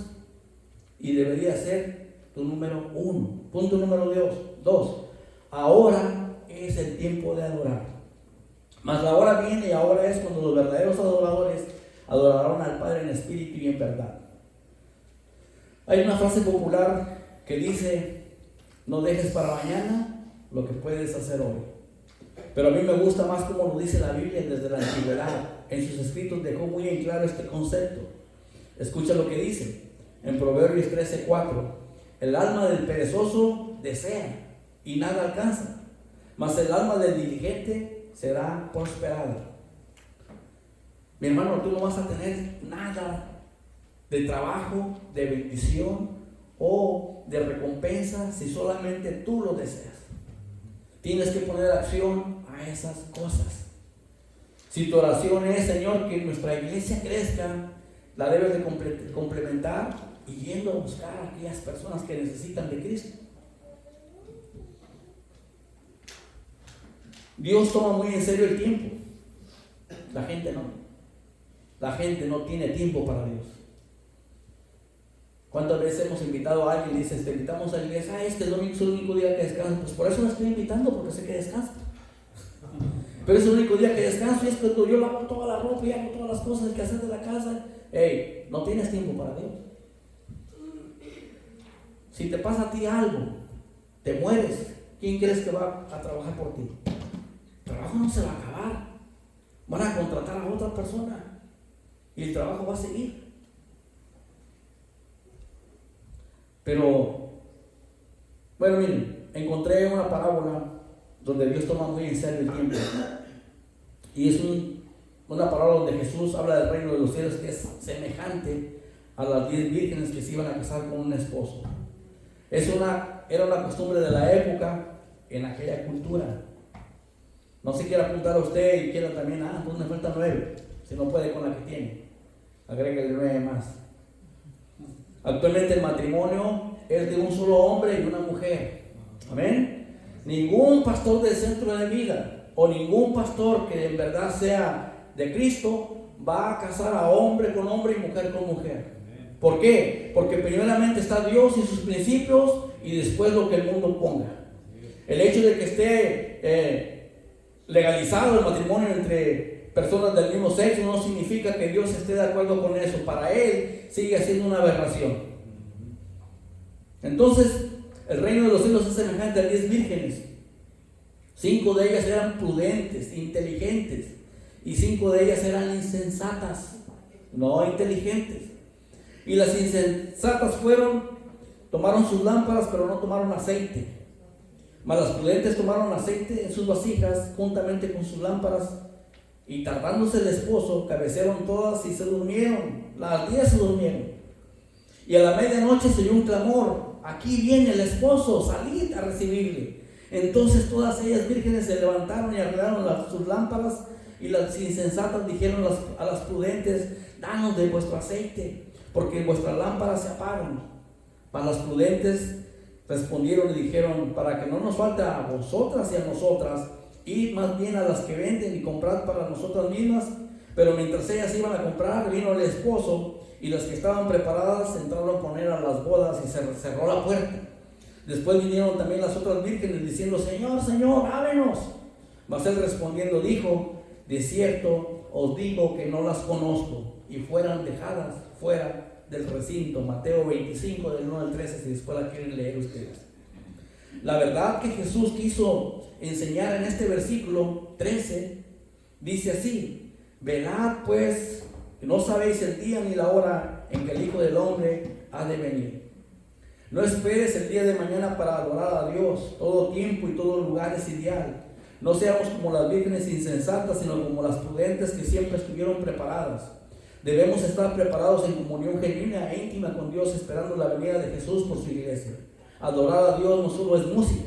y debería ser tu número 1. Punto número 2. Ahora es el tiempo de adorar. Mas la hora viene y ahora es cuando los verdaderos adoradores adorarán al Padre en espíritu y en verdad. Hay una frase popular que dice: no dejes para mañana lo que puedes hacer hoy. Pero a mí me gusta más como lo dice la Biblia desde la antigüedad. En sus escritos dejó muy en claro este concepto. Escucha lo que dice en Proverbios 13:4. El alma del perezoso desea y nada alcanza, mas el alma del diligente será prosperada. Mi hermano, tú no vas a tener nada de trabajo, de bendición o de recompensa si solamente tú lo deseas. Tienes que poner acción a esas cosas. Si tu oración es: Señor, que nuestra iglesia crezca, la debes de complementar y yendo a buscar a aquellas personas que necesitan de Cristo. Dios toma muy en serio el tiempo. La gente no. La gente no tiene tiempo para Dios. ¿Cuántas veces hemos invitado a alguien y dices: te invitamos a la iglesia? Es que el domingo es el único día que descanso. Pues por eso la estoy invitando, porque sé que descansa. Pero es el único día que descanso, y es cuando yo lavo toda la ropa y hago todas las cosas que hacer de la casa. No tienes tiempo para Dios. Si te pasa a ti algo, te mueres, ¿quién crees que va a trabajar por ti? El trabajo no se va a acabar. Van a contratar a otra persona y el trabajo va a seguir. Pero, bueno, miren, encontré una parábola donde Dios toma muy en serio el tiempo. Y es una parábola donde Jesús habla del reino de los cielos, que es semejante a las 10 vírgenes que se iban a casar con un esposo. Era una costumbre de la época en aquella cultura. No se quiera apuntar a usted y quiera también: pues me faltan 9. Si no puede con la que tiene, agrégale 9 más. Actualmente el matrimonio es de un solo hombre y una mujer. Amén. Ningún pastor del centro de vida o ningún pastor que en verdad sea de Cristo va a casar a hombre con hombre y mujer con mujer. ¿Por qué? Porque primeramente está Dios y sus principios, y después lo que el mundo ponga. El hecho de que esté legalizado el matrimonio entre personas del mismo sexo no significa que Dios esté de acuerdo con eso. Para Él sigue siendo una aberración. Entonces, el reino de los cielos es semejante a 10 vírgenes. 5 de ellas eran prudentes, inteligentes, y 5 de ellas eran insensatas, no inteligentes. Y las insensatas tomaron sus lámparas, pero no tomaron aceite. Mas las prudentes tomaron aceite en sus vasijas juntamente con sus lámparas, y tardándose el esposo, cabecearon todas y se durmieron. Las 10 se durmieron. Y a la medianoche se oyó un clamor: aquí viene el esposo, salid a recibirle. Entonces todas ellas vírgenes se levantaron y arreglaron sus lámparas. Y las insensatas dijeron a las prudentes: danos de vuestro aceite, porque vuestras lámparas se apagan. Mas las prudentes respondieron y dijeron: para que no nos falte a vosotras y a nosotras, id más bien a las que venden y comprad para nosotras mismas. Pero mientras ellas iban a comprar, vino el esposo, y las que estaban preparadas entraron a poner a las bodas, y se cerró la puerta. Después vinieron también las otras vírgenes diciendo: Señor, Señor, ábrenos. Mas él respondiendo dijo: de cierto os digo que no las conozco. y fueran dejadas fuera del recinto. Mateo 25, del 1 al 13, si después la quieren leer ustedes. La verdad que Jesús quiso enseñar en este versículo 13, dice así: velad pues, que no sabéis el día ni la hora en que el Hijo del Hombre ha de venir. No esperes el día de mañana para adorar a Dios. Todo tiempo y todo lugar es ideal. No seamos como las vírgenes insensatas, sino como las prudentes que siempre estuvieron preparadas. Debemos estar preparados en comunión genuina e íntima con Dios, esperando la venida de Jesús por su iglesia. Adorar a Dios no solo es música,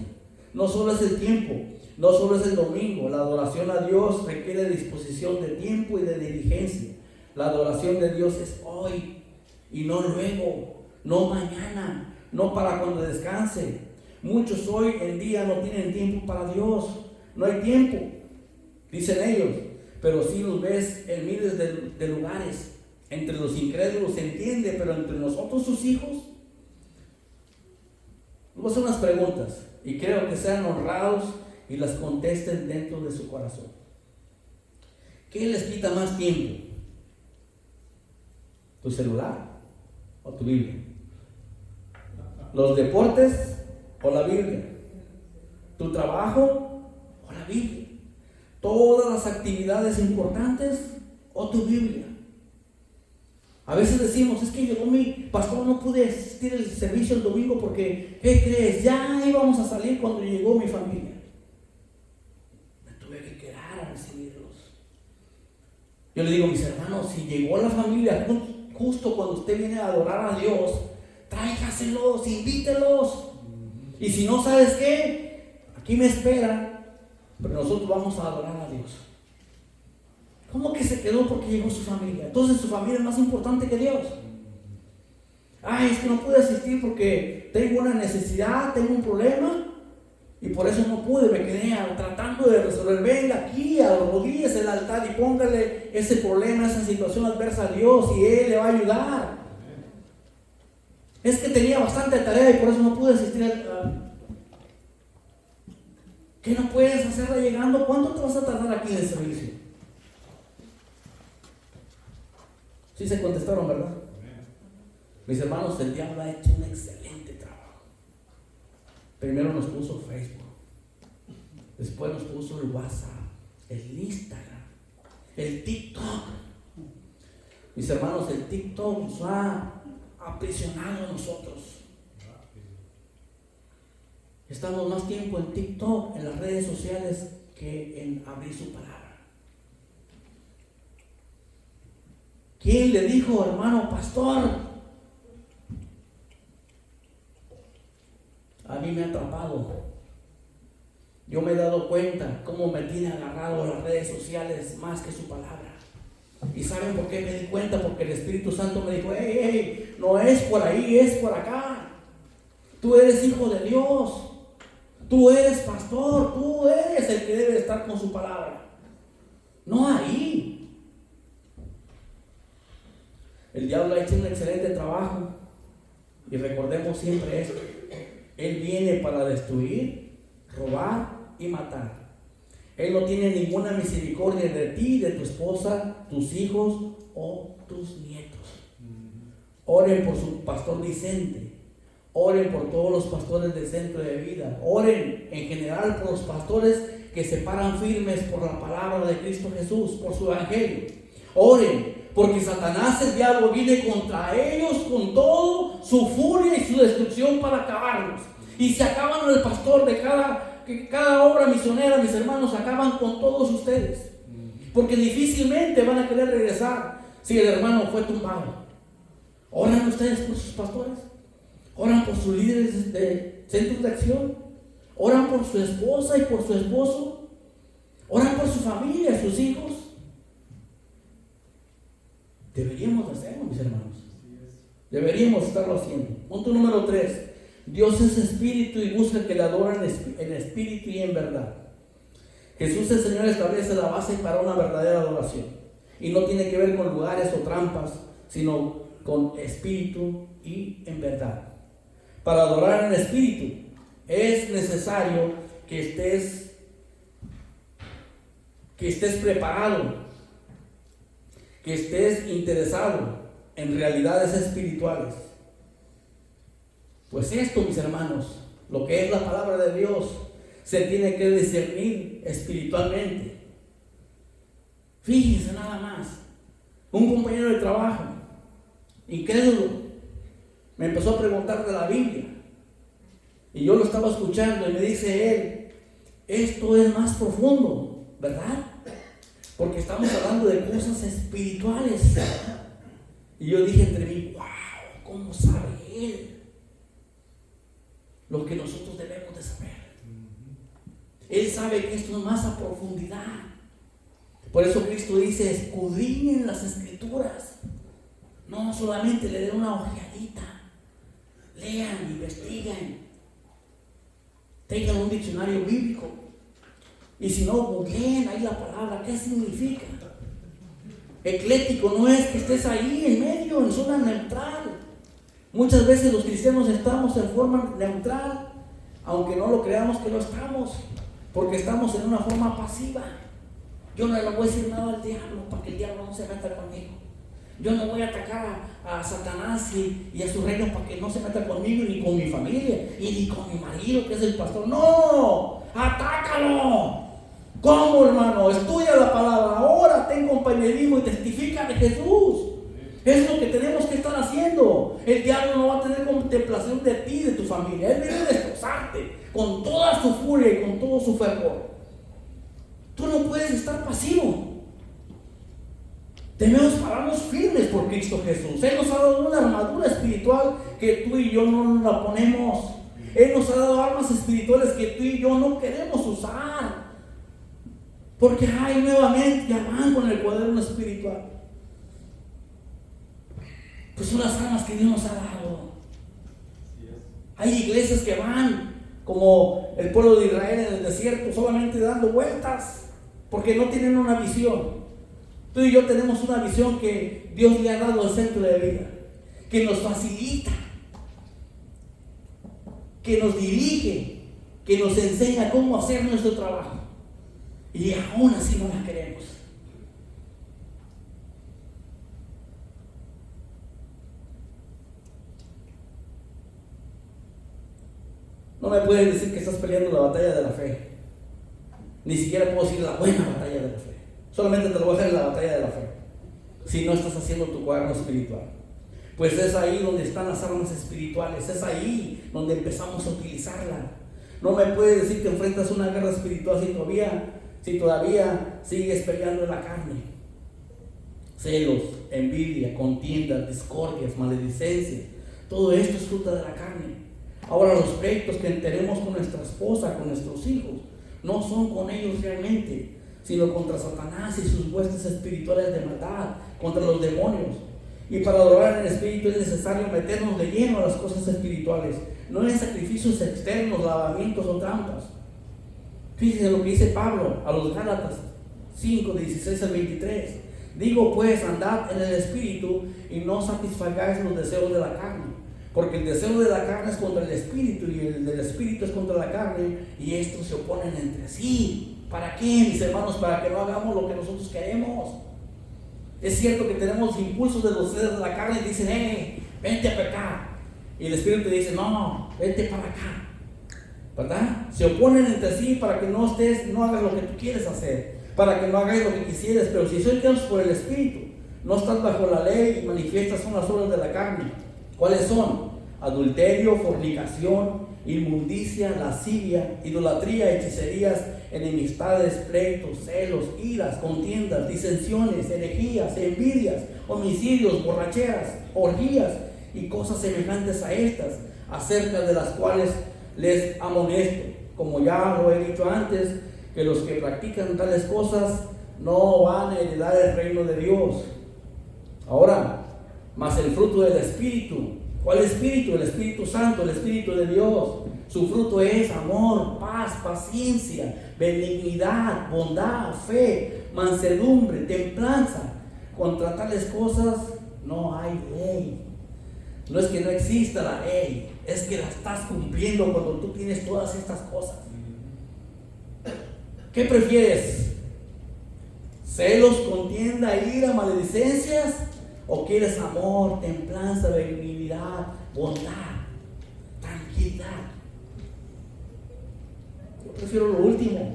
no solo es el tiempo, no solo es el domingo. La adoración a Dios requiere disposición de tiempo y de diligencia. La adoración de Dios es hoy y no luego, no mañana, no para cuando descanse. Muchos hoy en día no tienen tiempo para Dios. No hay tiempo, dicen ellos, pero sí los ves en miles de lugares. Entre los incrédulos se entiende, pero entre nosotros, sus hijos. Voy a hacer unas preguntas y creo que sean honrados y las contesten dentro de su corazón. ¿Qué les quita más tiempo? ¿Tu celular o tu Biblia? ¿Los deportes o la Biblia? ¿Tu trabajo o la Biblia? ¿Todas las actividades importantes o tu Biblia? A veces decimos: es que llegó mi pastor, no pude asistir al servicio el domingo porque, ¿qué crees? Ya íbamos a salir cuando llegó mi familia. Me tuve que quedar a recibirlos. Yo le digo: mis hermanos, si llegó la familia justo cuando usted viene a adorar a Dios, tráigaselos, invítelos. Y si no, ¿sabes qué? Aquí me espera, pero nosotros vamos a adorar a Dios. ¿Cómo que se quedó porque llegó su familia? Entonces su familia es más importante que Dios. Ay, es que no pude asistir porque tengo una necesidad, tengo un problema y por eso no pude, me quedé tratando de resolver. Venga aquí, arrodíllese el altar y póngale ese problema, esa situación adversa a Dios y Él le va a ayudar. Es que tenía bastante tarea y por eso no pude asistir ¿Qué no puedes hacerla llegando? ¿Cuánto te vas a tardar aquí en el servicio? Sí se contestaron, ¿verdad? Mis hermanos, el diablo ha hecho un excelente trabajo. Primero nos puso Facebook, después nos puso el WhatsApp, el Instagram, el TikTok. Mis hermanos, el TikTok nos ha aprisionado a nosotros. Estamos más tiempo en TikTok, en las redes sociales, que en abrir su palabra. ¿Quién le dijo, hermano pastor? A mí me ha atrapado. Yo me he dado cuenta cómo me tiene agarrado las redes sociales más que su palabra. ¿Y saben por qué me di cuenta? Porque el Espíritu Santo me dijo: hey, no es por ahí, es por acá. Tú eres hijo de Dios. Tú eres pastor. Tú eres el que debe estar con su palabra. No ahí. El diablo ha hecho un excelente trabajo. Y recordemos siempre esto: Él viene para destruir, robar y matar. Él no tiene ninguna misericordia de ti, de tu esposa, tus hijos o tus nietos. Oren por su pastor Vicente. Oren por todos los pastores del centro de vida. Oren en general por los pastores que se paran firmes por la palabra de Cristo Jesús, por su evangelio. Oren porque Satanás, el diablo, viene contra ellos con todo su furia y su destrucción para acabarlos. Y si acaban el pastor de cada obra misionera, mis hermanos, acaban con todos ustedes. Porque difícilmente van a querer regresar si el hermano fue tumbado. ¿Oran ustedes por sus pastores? ¿Oran por sus líderes de centros de acción? ¿Oran por su esposa y por su esposo? ¿Oran por su familia, sus hijos? Deberíamos hacerlo, mis hermanos. Deberíamos estarlo haciendo. Punto número 3. Dios es espíritu y busca que le adoren en espíritu y en verdad. Jesús, el Señor, establece la base para una verdadera adoración. Y no tiene que ver con lugares o trampas, sino con espíritu y en verdad. Para adorar en espíritu es necesario que estés preparado. que estés interesado en realidades espirituales. Pues esto, mis hermanos, lo que es la palabra de Dios, se tiene que discernir espiritualmente. Fíjense nada más, un compañero de trabajo, incrédulo, me empezó a preguntar de la Biblia, y yo lo estaba escuchando, y me dice él, esto es más profundo, ¿verdad? Porque estamos hablando de cosas espirituales. Y yo dije entre mí, wow, ¿cómo sabe él lo que nosotros debemos de saber? Él sabe que esto es más a profundidad. Por eso Cristo dice, escudriñen las Escrituras. No solamente le den una ojeadita. Lean, investiguen. Tengan un diccionario bíblico. Y si no, googleen ahí la palabra, ¿qué significa? Eclético no es que estés ahí en medio, en zona neutral. Muchas veces los cristianos estamos en forma neutral, aunque no lo creamos que lo estamos, porque estamos en una forma pasiva. Yo no le voy a decir nada al diablo para que el diablo no se meta conmigo. Yo no voy a atacar a Satanás y a su reino para que no se meta conmigo, ni con mi familia, y ni con mi marido que es el pastor. ¡No! ¡Atácalo! ¿Cómo, hermano? Estudia la palabra, ahora ten compañerismo y testifica de Jesús. Es lo que tenemos que estar haciendo. El diablo no va a tener contemplación de ti y de tu familia. Él viene a destrozarte con toda su furia y con todo su fervor. Tú no puedes estar pasivo. Debemos pararnos firmes por Cristo Jesús. Él nos ha dado una armadura espiritual que tú y yo no nos la ponemos. Él nos ha dado armas espirituales que tú y yo no queremos usar. Porque nuevamente ya van con el cuaderno espiritual. Pues son las armas que Dios nos ha dado. Hay iglesias que van como el pueblo de Israel en el desierto, solamente dando vueltas, porque no tienen una visión. Tú y yo tenemos una visión que Dios le ha dado al centro de vida, que nos facilita, que nos dirige, que nos enseña cómo hacer nuestro trabajo. Y aún así no la queremos. No me puedes decir que estás peleando la batalla de la fe. Ni siquiera puedo decir la buena batalla de la fe. Solamente te lo voy a hacer en la batalla de la fe, si no estás haciendo tu cuaderno espiritual. Pues es ahí donde están las armas espirituales. Es ahí donde empezamos a utilizarla. No me puedes decir que enfrentas una guerra espiritual si todavía sigues peleando en la carne. Celos, envidia, contiendas, discordias, maledicencias. Todo esto es fruta de la carne. Ahora, los pleitos que tenemos con nuestra esposa, con nuestros hijos, no son con ellos realmente, sino contra Satanás y sus huestes espirituales de maldad, contra los demonios. Y para adorar en el espíritu es necesario meternos de lleno a las cosas espirituales, no en sacrificios externos, lavamientos o trampas. Fíjense lo que dice Pablo a los Gálatas 5, 16 al 23. Digo pues, andad en el espíritu y no satisfagáis los deseos de la carne, porque el deseo de la carne es contra el espíritu y el del espíritu es contra la carne, y estos se oponen entre sí. ¿Para qué, mis hermanos? Para que no hagamos lo que nosotros queremos. Es cierto que tenemos impulsos de los deseos de la carne y dicen, vente a pecar. Y el espíritu te dice, no, vente para acá. ¿Verdad? Se oponen entre sí para que no hagas lo que tú quieres hacer, para que no hagas lo que quisieras. Pero si sois guiados por el espíritu, no estás bajo la ley y manifiestas son las obras de la carne. ¿Cuáles son? Adulterio, fornicación, inmundicia, lascivia, idolatría, hechicerías, enemistades, pleitos, celos, iras, contiendas, disensiones, herejías, envidias, homicidios, borracheras, orgías y cosas semejantes a estas, acerca de las cuales les amonesto, como ya lo he dicho antes, que los que practican tales cosas no van a heredar el reino de Dios. Ahora, mas el fruto del Espíritu. ¿Cuál Espíritu? El Espíritu Santo, el Espíritu de Dios. Su fruto es amor, paz, paciencia, benignidad, bondad, fe, mansedumbre, templanza. Contra tales cosas no hay ley. No es que no exista la ley, es que la estás cumpliendo cuando tú tienes todas estas cosas. ¿Qué prefieres? celos, contienda, ira, maledicencias? ¿O quieres amor, templanza, benignidad, bondad, tranquilidad? Yo prefiero lo último,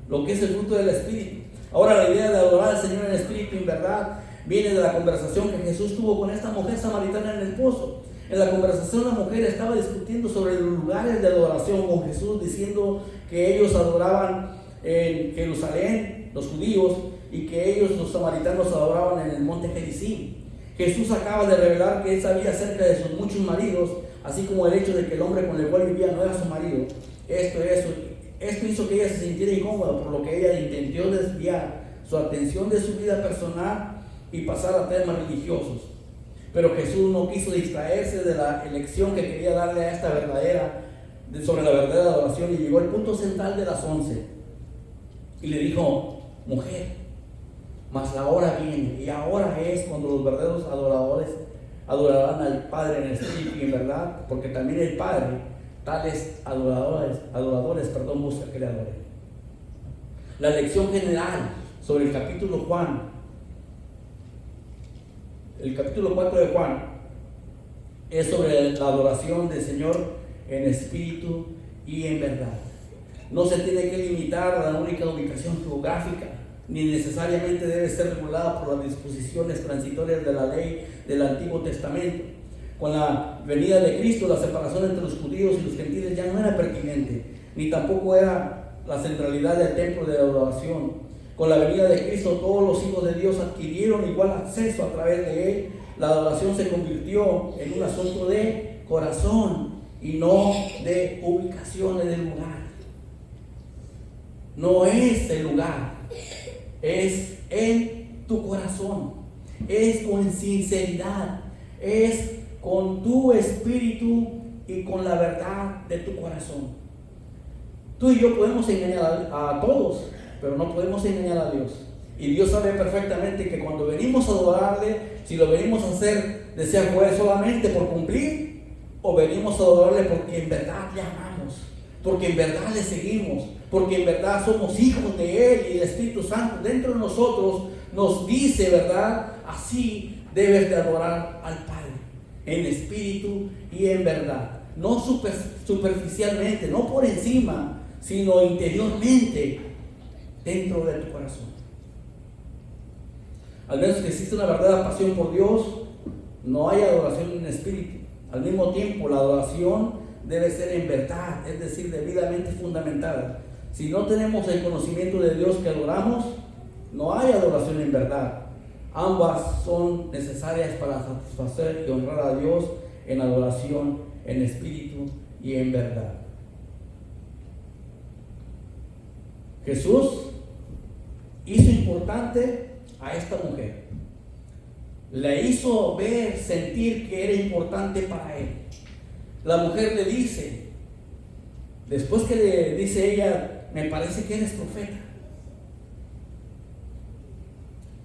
lo que es el fruto del Espíritu. Ahora, la idea de adorar al Señor en espíritu y en verdad viene de la conversación que Jesús tuvo con esta mujer samaritana en el pozo. En la conversación la mujer estaba discutiendo sobre los lugares de adoración con Jesús, diciendo que ellos adoraban en Jerusalén, los judíos, y que ellos, los samaritanos, adoraban en el monte Gerizim. Jesús acaba de revelar que él sabía acerca de sus muchos maridos, así como el hecho de que el hombre con el cual vivía no era su marido. Esto hizo que ella se sintiera incómoda, por lo que ella intentó desviar su atención de su vida personal y pasar a temas religiosos. Pero Jesús no quiso distraerse de la elección que quería darle a esta sobre la verdadera adoración, y llegó al punto central de las 11 y le dijo: mujer, mas la hora viene y ahora es cuando los verdaderos adoradores adorarán al Padre en espíritu y en verdad, porque también el Padre tales adoradores, busca que le adoren. La lección general sobre el capítulo 4 de Juan, es sobre la adoración del Señor en espíritu y en verdad. No se tiene que limitar a la única ubicación geográfica, ni necesariamente debe ser regulada por las disposiciones transitorias de la ley del Antiguo Testamento. Con la venida de Cristo, la separación entre los judíos y los gentiles ya no era pertinente, ni tampoco era la centralidad del templo de adoración. Con la venida de Cristo, todos los hijos de Dios adquirieron igual acceso a través de él. La adoración se convirtió en un asunto de corazón y no de ubicación en el lugar. No es el lugar, es en tu corazón, es con sinceridad, es con tu espíritu y con la verdad de tu corazón. Tú y yo podemos engañar a todos, pero no podemos engañar a Dios. Y Dios sabe perfectamente que cuando venimos a adorarle, si lo venimos a hacer de ser juez solamente por cumplir, o venimos a adorarle porque en verdad le amamos, porque en verdad le seguimos, porque en verdad somos hijos de Él, y el Espíritu Santo dentro de nosotros nos dice, ¿verdad? Así debes de adorar al Padre, en espíritu y en verdad. No superficialmente, no por encima, sino interiormente, dentro de tu corazón. Al menos que existe una verdadera pasión por Dios, no hay adoración en espíritu. Al mismo tiempo, la adoración debe ser en verdad, es decir, debidamente fundamentada. Si no tenemos el conocimiento de Dios que adoramos, no hay adoración en verdad. Ambas son necesarias para satisfacer y honrar a Dios en adoración, en espíritu y en verdad. Jesús hizo importante a esta mujer. Le hizo ver, sentir que era importante para él. La mujer le dice, después que le dice ella: me parece que eres profeta.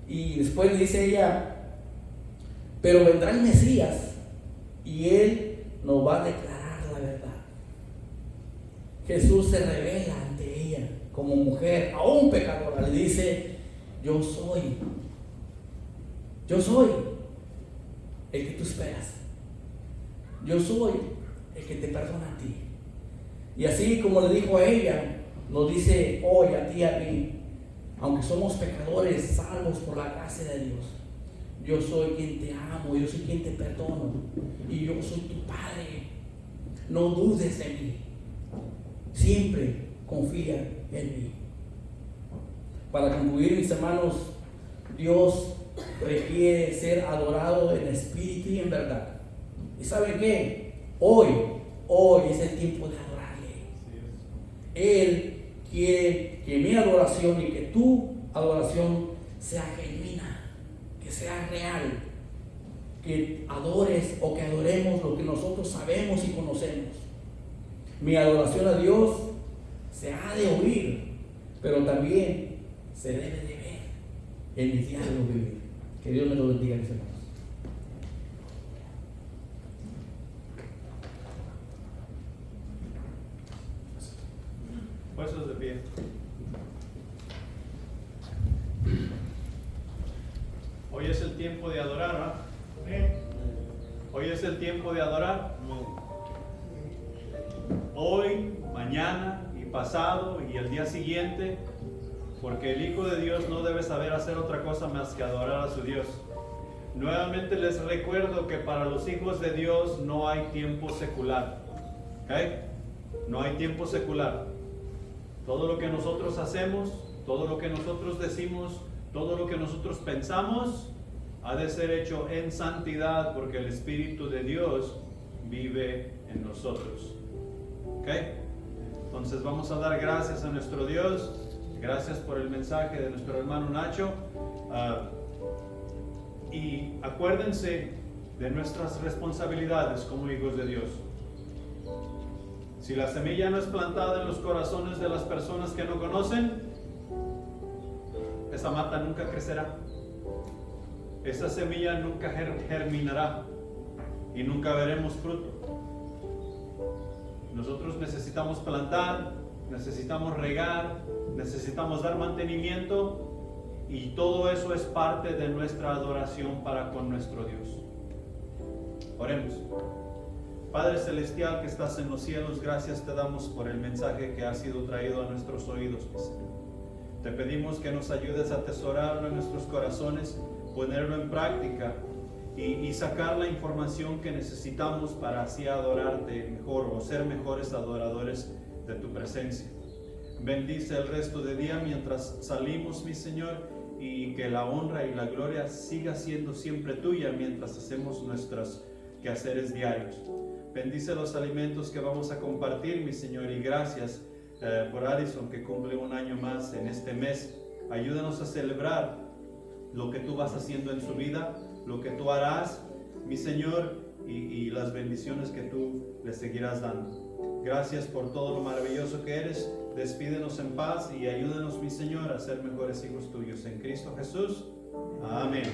Y después le dice ella: pero vendrá el Mesías y él nos va a declarar la verdad. Jesús se revela ante ella como mujer, aún pecadora. Le dice: yo soy el que tú esperas. Yo soy el que te perdona a ti. Y así como le dijo a ella, nos dice hoy a ti y a mí: aunque somos pecadores, salvos por la gracia de Dios, yo soy quien te amo, yo soy quien te perdono, y yo soy tu Padre. No dudes de mí, siempre confía en mí. Para concluir, mis hermanos, Dios requiere ser adorado en espíritu y en verdad. ¿Y saben qué? Hoy es el tiempo de adorarle. Él quiere que mi adoración y que tu adoración sea genuina, que sea real, que adores o que adoremos lo que nosotros sabemos y conocemos. Mi adoración a Dios se ha de oír, pero también se debe de ver en mi diario vivir. Que Dios me lo bendiga, mis hermanos.
Puestos de pie. hoy es el tiempo de adorar, ¿verdad? Hoy es el tiempo de adorar. Hoy, mañana y pasado y el día siguiente, porque el Hijo de Dios no debe saber hacer otra cosa más que adorar a su Dios. Nuevamente les recuerdo que para los hijos de Dios no hay tiempo secular. ¿Ok? No hay tiempo secular. Todo lo que nosotros hacemos, todo lo que nosotros decimos, todo lo que nosotros pensamos, ha de ser hecho en santidad, porque el Espíritu de Dios vive en nosotros. ¿Ok? Entonces vamos a dar gracias a nuestro Dios. Gracias por el mensaje de nuestro hermano Nacho. Y acuérdense de nuestras responsabilidades como hijos de Dios. Si la semilla no es plantada en los corazones de las personas que no conocen, esa mata nunca crecerá. Esa semilla nunca germinará y nunca veremos fruto. Nosotros necesitamos plantar, necesitamos regar, necesitamos dar mantenimiento, y todo eso es parte de nuestra adoración para con nuestro Dios. Oremos. Padre Celestial que estás en los cielos, gracias te damos por el mensaje que ha sido traído a nuestros oídos, mi Señor. Te pedimos que nos ayudes a atesorarlo en nuestros corazones, ponerlo en práctica y sacar la información que necesitamos para así adorarte mejor o ser mejores adoradores de tu presencia. Bendice el resto de día mientras salimos, mi Señor, y que la honra y la gloria siga siendo siempre tuya mientras hacemos nuestros quehaceres diarios. Bendice los alimentos que vamos a compartir, mi Señor, y gracias por Addison, que cumple un año más en este mes. Ayúdanos a celebrar lo que tú vas haciendo en su vida, lo que tú harás, mi Señor, y las bendiciones que tú le seguirás dando. Gracias por todo lo maravilloso que eres. Despídenos en paz y ayúdanos, mi Señor, a ser mejores hijos tuyos. En Cristo Jesús. Amén.